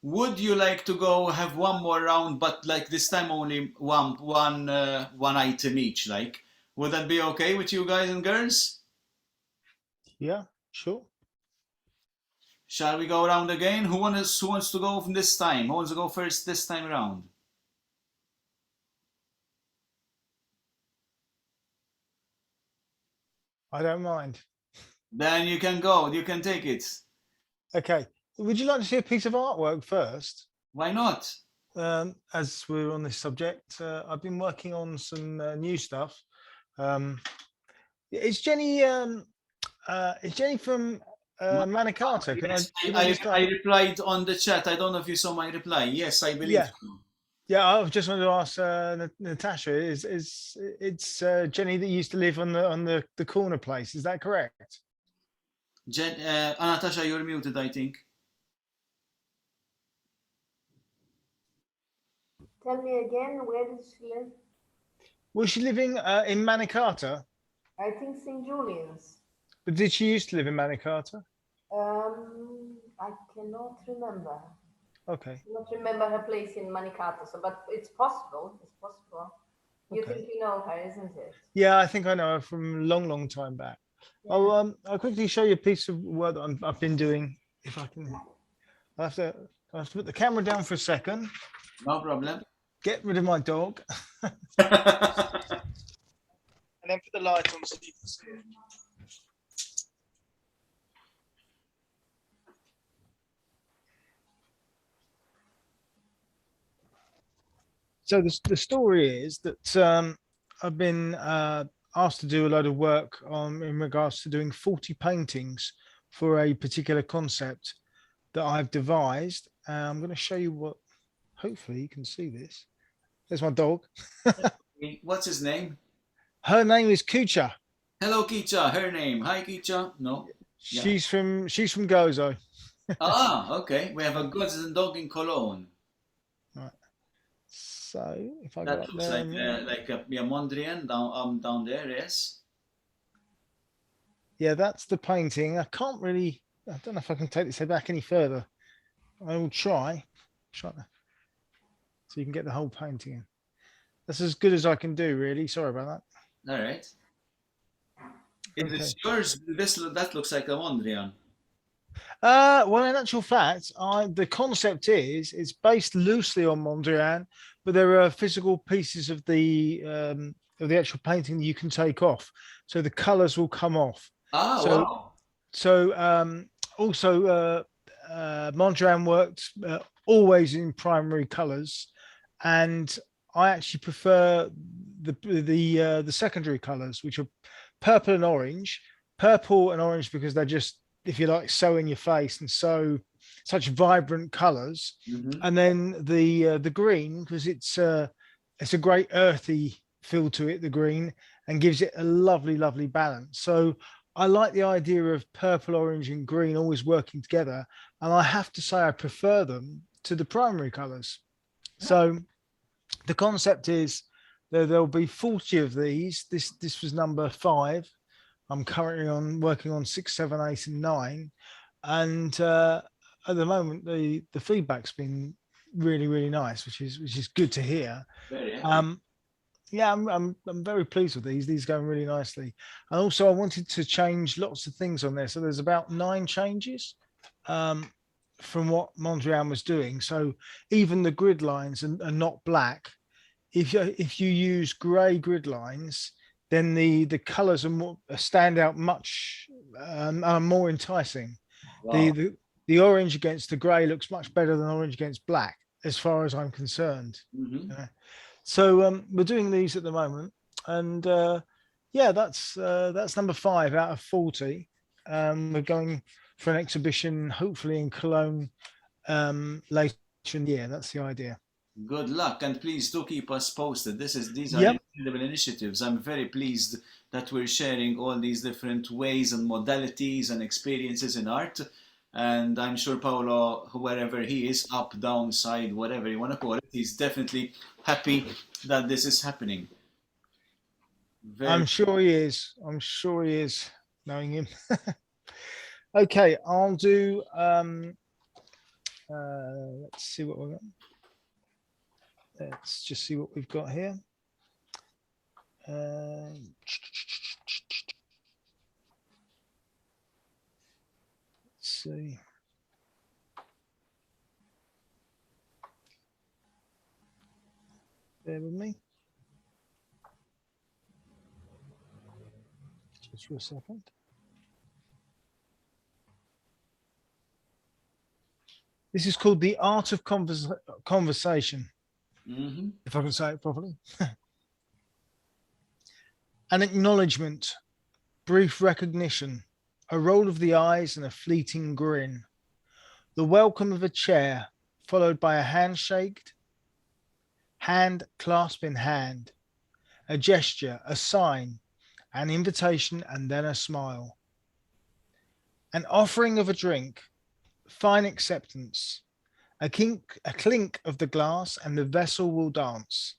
Would you like to go have one more round, but like this time only one item each? Like, would that be okay with you guys and girls? Yeah, sure. Shall we go around again? Who wants to go from this time? Who wants to go first this time around? I don't mind. Then you can go. You can take it. Okay. Would you like to see a piece of artwork first? Why not? As we're on this subject, I've been working on some new stuff. Is Jenny from Manicata. Can Yes, can I just I replied on the chat. I don't know if you saw my reply. Yes, I believe Yeah. so. Yeah, I just wanted to ask Natasha. It's Jenny that used to live on the corner place? Is that correct? Natasha, you're muted, I think. Tell me again, where does she live? Was she living in Manicata? I think St. Julian's. But did she used to live in Manicata? I cannot remember. Okay. Not remember her place in Manicata, so but it's possible. It's possible. You Okay. think you know her, isn't it? Yeah, I think I know her from a long, long time back. Yeah. I'll quickly show you a piece of work that I've been doing. If I can, I have to, I have to put the camera down for a second. No problem. Get rid of my dog, and then put the light on so you can see it. So the story is that I've been asked to do a lot of work on in regards to doing 40 paintings for a particular concept that I've devised. I'm going to show you what. Hopefully, you can see this. There's my dog. What's his name? Her name is Kucha. Hello, Kicha. Her name. Hi, Kicha. No. Yeah. She's from Gozo. Ah, okay. We have a good dog in Cologne. Right. So if I go That up looks there, like a Mondrian down there. Yes. yeah, that's the painting. I can't really. I don't know if I can take this head back any further. I will try. So you can get the whole painting in. That's as good as I can do, really. Sorry about that. All right. If it's yours, that looks like a Mondrian. Well, in actual fact, the concept is it's based loosely on Mondrian, but there are physical pieces of the actual painting that you can take off, so the colours will come off. Ah, So, wow. so also Mondrian worked always in primary colours, and I actually prefer the secondary colours, which are purple and orange. Purple and orange because they're just, if you like, so in your face and so such vibrant colors. Mm-hmm. And then the green, because it's a great earthy feel to it, the green, and gives it a lovely balance. So I like the idea of purple, orange, and green always working together. And I have to say I prefer them to the primary colors. So the concept is there'll be 40 of these. This was number 5. I'm currently working on 6, 7, 8, and 9, and at the moment the feedback's been really nice, which is good to hear. Very happy. Yeah, I'm very pleased with these. These are going really nicely, and also I wanted to change lots of things on there. So there's about 9 changes from what Mondrian was doing. So even the grid lines are not black. If you use grey grid lines, then the colors stand out much, are more enticing. Wow. The orange against the grey looks much better than orange against black, as far as I'm concerned. Mm-hmm. So we're doing these at the moment, and yeah, that's number 5 out of 40. We're going for an exhibition, hopefully in Cologne later in the year. That's the idea. Good luck, and please do keep us posted. These are Yep. incredible initiatives. I'm very pleased that we're sharing all these different ways and modalities and experiences in art. And I'm sure Paolo, wherever he is, up, down, side, whatever you want to call it, he's definitely happy that this is happening. I'm sure he is. I'm sure he is, knowing him. Okay, I'll do. Let's see what we've got. Let's just see what we've got here. Let's see. Bear with me. Just for a second. This is called The Art of Conversation, Mm-hmm. if I can say it properly. An acknowledgement, brief recognition, a roll of the eyes and a fleeting grin, the welcome of a chair, followed by a handshake, hand clasp in hand, a gesture, a sign, an invitation, and then a smile. An offering of a drink, fine acceptance, a clink of the glass, and the vessel will dance.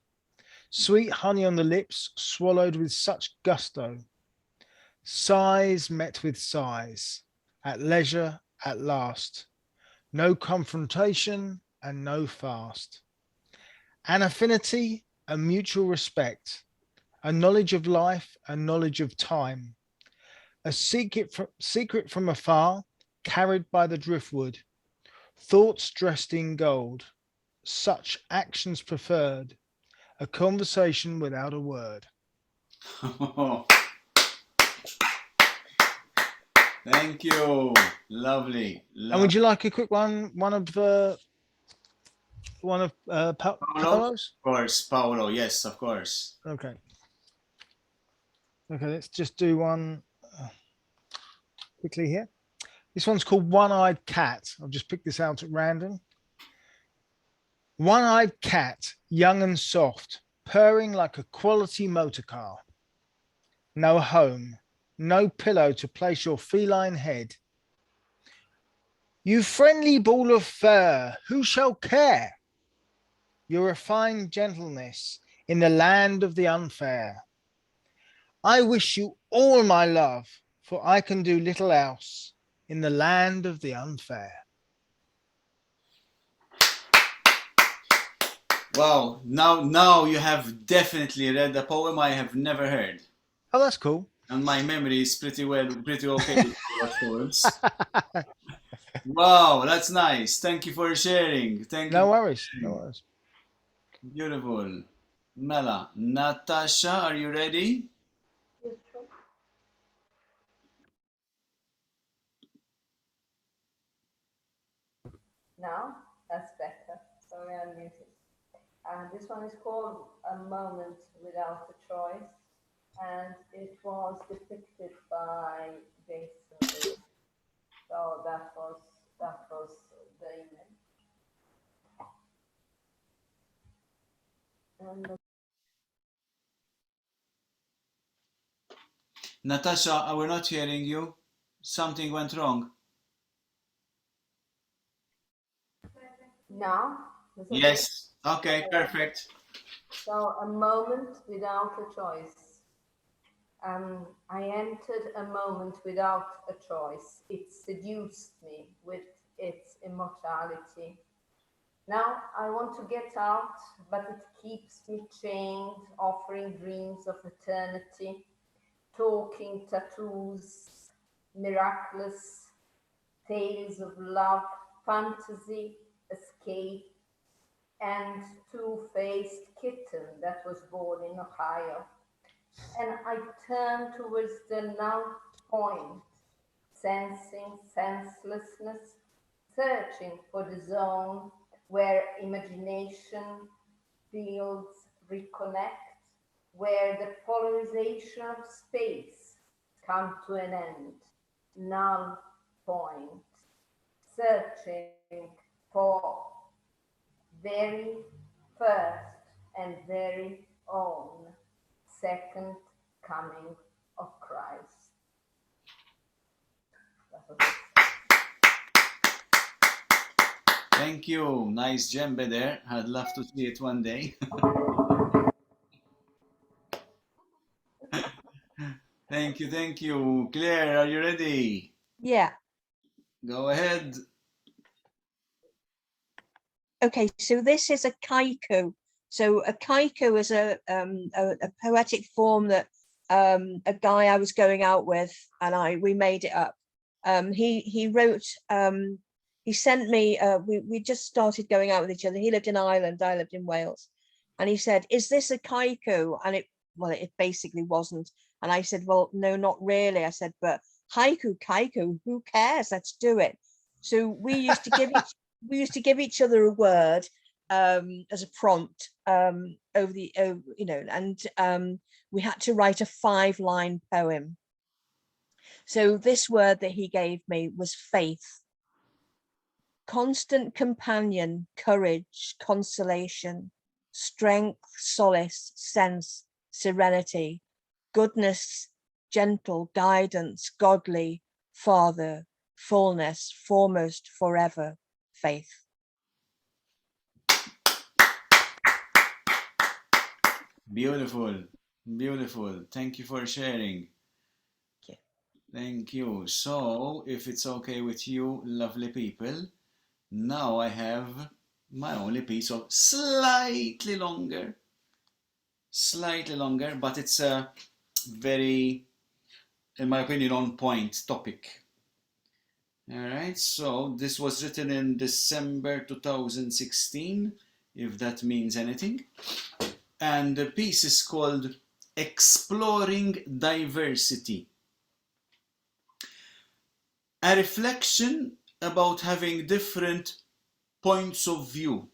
Sweet honey on the lips, swallowed with such gusto. Sighs met with sighs, at leisure at last. No confrontation and no fast. An affinity, a mutual respect, a knowledge of life, a knowledge of time. A secret from afar, carried by the driftwood. Thoughts dressed in gold, such actions preferred. A conversation without a word. Thank you. Lovely. And would you like a quick one? One of Paolo? Paolo's? Of course, Paolo. Yes, of course. Okay. Okay, let's just do one quickly here. This one's called One-Eyed Cat. I've just picked this out at random. One-eyed cat, young and soft, purring like a quality motor car. No home, no pillow to place your feline head. You friendly ball of fur, who shall care? Your refined gentleness in the land of the unfair. I wish you all my love, for I can do little else in the land of the unfair. Wow, now you have definitely read a poem I have never heard. Oh, that's cool. And my memory is pretty okay with poems. Wow, that's nice. Thank you for sharing. Thank No you. worries, no worries. Beautiful. Mela, Natasha, are you ready? Yes, sure. Now that's better. Sorry, I'm muted. This one is called A Moment Without a Choice, and it was depicted by Jason Lee. So that was the image. And Natasha, we're not hearing you. Something went wrong. now, is it okay? Yes. Okay, perfect. So a moment without a choice. I entered a moment without a choice. It seduced me with its immortality. Now I want to get out, but it keeps me chained, offering dreams of eternity, talking tattoos, miraculous tales of love, fantasy, escape, and two-faced kitten that was born in Ohio. And I turned towards the null point, sensing senselessness, searching for the zone where imagination fields reconnect, where the polarization of space come to an end, null point, searching for very first and very own second coming of Christ. That was it. Thank you. Nice djembe there. I'd love to see it one day. Thank you, thank you. Claire, are you ready? Yeah. Go ahead. Okay, so this is a kaiku. So a kaiku is a poetic form that a guy I was going out with and we made it up. He wrote, he sent me, we just started going out with each other. He lived in Ireland, I lived in Wales. And he said, is this a kaiku? And it basically wasn't. And I said, well, no, not really. I said, but haiku, kaiku, who cares? Let's do it. So we used to give each other a word as a prompt and we had to write a 5-line poem. So this word that he gave me was faith. Constant companion, courage, consolation, strength, solace, sense, serenity, goodness, gentle, guidance, godly, father, fullness, foremost, forever, faith. Beautiful, beautiful. Thank you for sharing. you. Thank you. So, if it's okay with you, lovely people, now I have my only piece of slightly longer, but it's a very, in my opinion, on point topic. All right, so this was written in December 2016, if that means anything. And the piece is called Exploring Diversity. A reflection about having different points of view,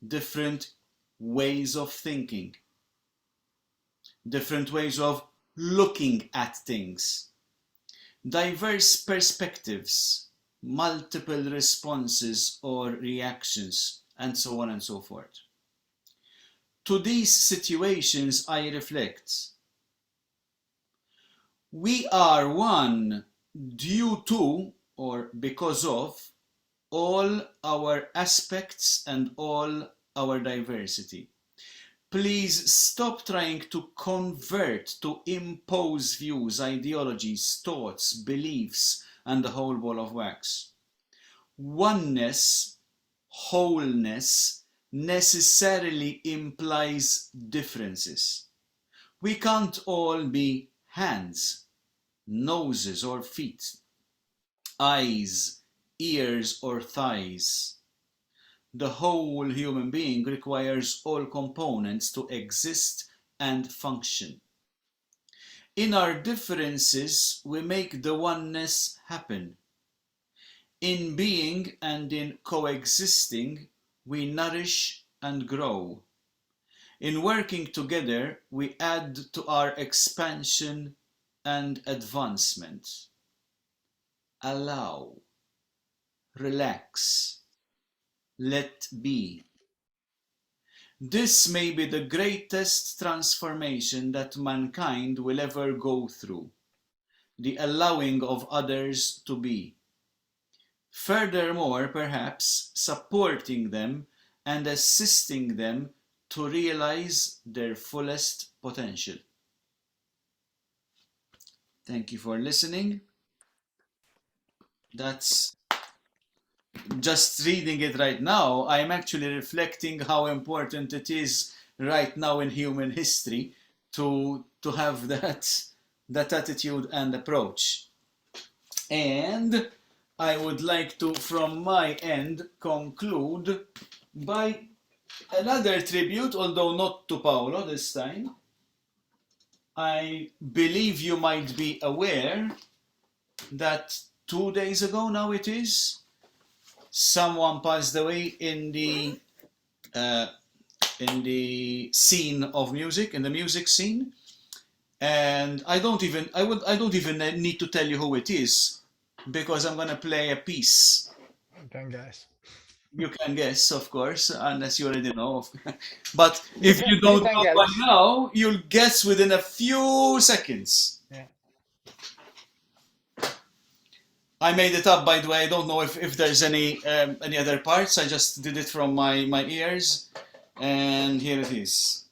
different ways of thinking, different ways of looking at things, diverse perspectives, multiple responses or reactions, and so on and so forth. To these situations, I reflect. We are one due to or because of all our aspects and all our diversity. Please stop trying to convert, to impose views, ideologies, thoughts, beliefs, and the whole ball of wax. Oneness, wholeness, necessarily implies differences. We can't all be hands, noses or feet, eyes, ears or thighs. The whole human being requires all components to exist and function. In our differences, we make the oneness happen. In being and in coexisting, we nourish and grow. In working together, we add to our expansion and advancement. Allow, relax, let be. This may be the greatest transformation that mankind will ever go through, the allowing of others to be. Furthermore, perhaps supporting them and assisting them to realize their fullest potential. Thank you for listening. That's just reading it right now. I'm actually reflecting how important it is right now in human history to have that attitude and approach. And I would like to, from my end, conclude by another tribute, although not to Paolo this time. I believe you might be aware that 2 days ago now it is, someone passed away in the scene of music, in the music scene, and I don't even need to tell you who it is, because I'm gonna play a piece. You can guess. You can guess, of course, unless you already know. But if you You don't can know guess. by now, you'll guess within a few seconds. Yeah. I made it up, by the way. I don't know if there's any other parts. I just did it from my ears, and here it is.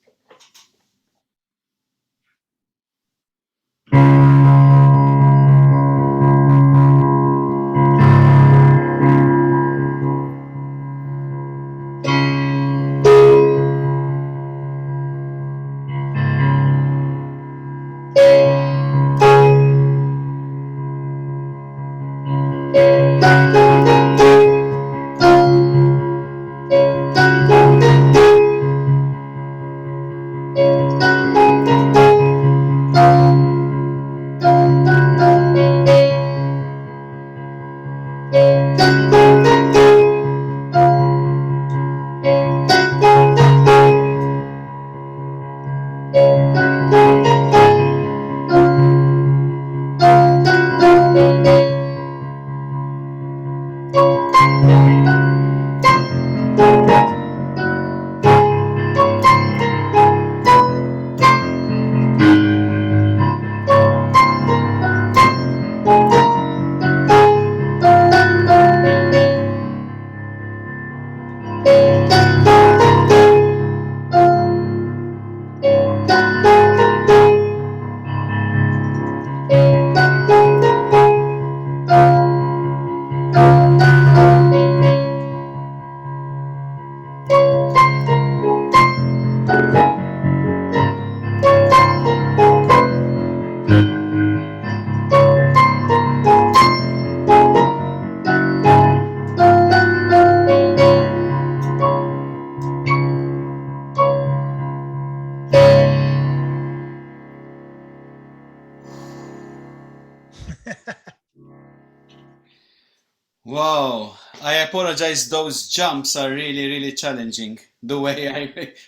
Wow, I apologize. Those jumps are really, really challenging the way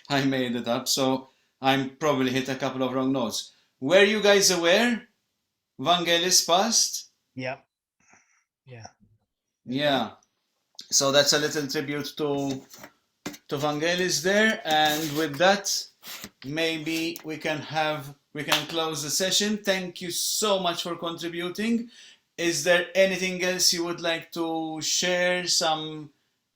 I made it up. So I'm probably hit a couple of wrong notes. Were you guys aware Vangelis passed? Yeah. Yeah. Yeah. So that's a little tribute to Vangelis there. And with that, maybe we can close the session. Thank you so much for contributing. Is there anything else you would like to share? Some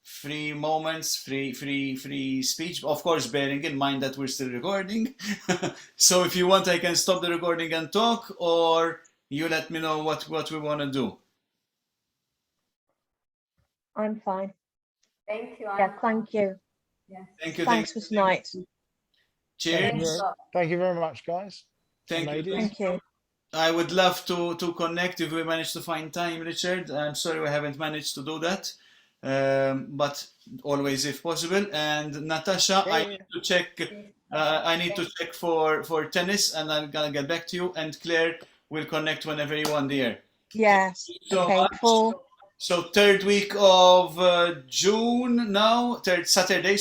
free moments, free speech. Of course, bearing in mind that we're still recording. So if you want, I can stop the recording and talk, or you let me know what we want to do. I'm fine. Thank you. Yeah, thank you. Yes. Thank you. Thanks for tonight. Cheers. Thanks a lot. Thank you very much, guys. Thank you. ladies. Thank you. I would love to connect if we manage to find time, Richard. I'm sorry we haven't managed to do that, but always if possible. And Natasha, I need to check. I need to check for tennis, and I'm gonna get back to you. And Claire will connect whenever you want, dear. Yes. So Okay, much. cool. So third week of June now, third Saturday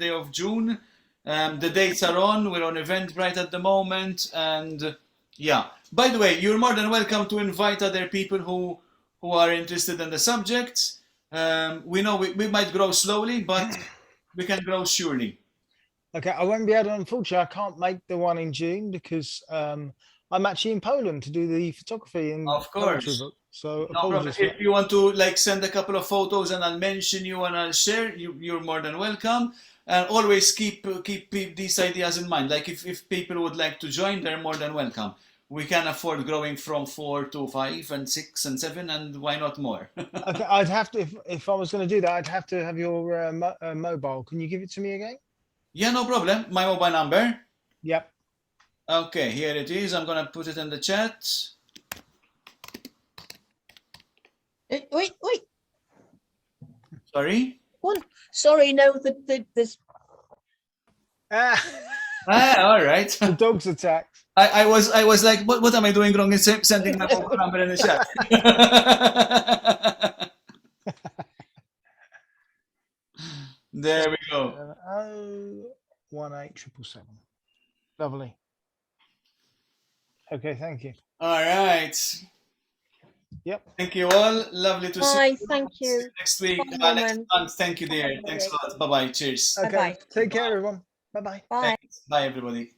of June. The dates are on. We're on Eventbrite at the moment, and yeah. By the way, you're more than welcome to invite other people who are interested in the subject. We know we might grow slowly, but we can grow surely. Okay, I won't be able to, unfortunately, I can't make the one in June because I'm actually in Poland to do the photography and Of poetry course. book. So No problem. apologies for If you want to like send a couple of photos and I'll mention you and I'll share, you're more than welcome. And always keep these ideas in mind. Like if people would like to join, they're more than welcome. We can afford growing from 4 to 5 and 6 and 7, and why not more? Okay, I'd have to, if I was going to do that, I'd have to have your mobile. Can you give it to me again? Yeah, no problem. My mobile number. Yep. Okay, here it is. I'm gonna put it in the chat. Wait. Sorry. Sorry, no, there's All right. The dog's attacked. I was like, what am I doing wrong in sending my mobile number in the chat? There we go. 01877. Lovely. Okay, thank you. All right. Yep. Thank you all. Lovely to see Bye, you. thank See you you. next week. Bye, Next Roman. month. Thank you, dear. Bye. Thanks a lot. Bye bye. Cheers. Okay. Bye-bye. Take care, everyone. Bye bye. Bye. Thanks. Bye, everybody.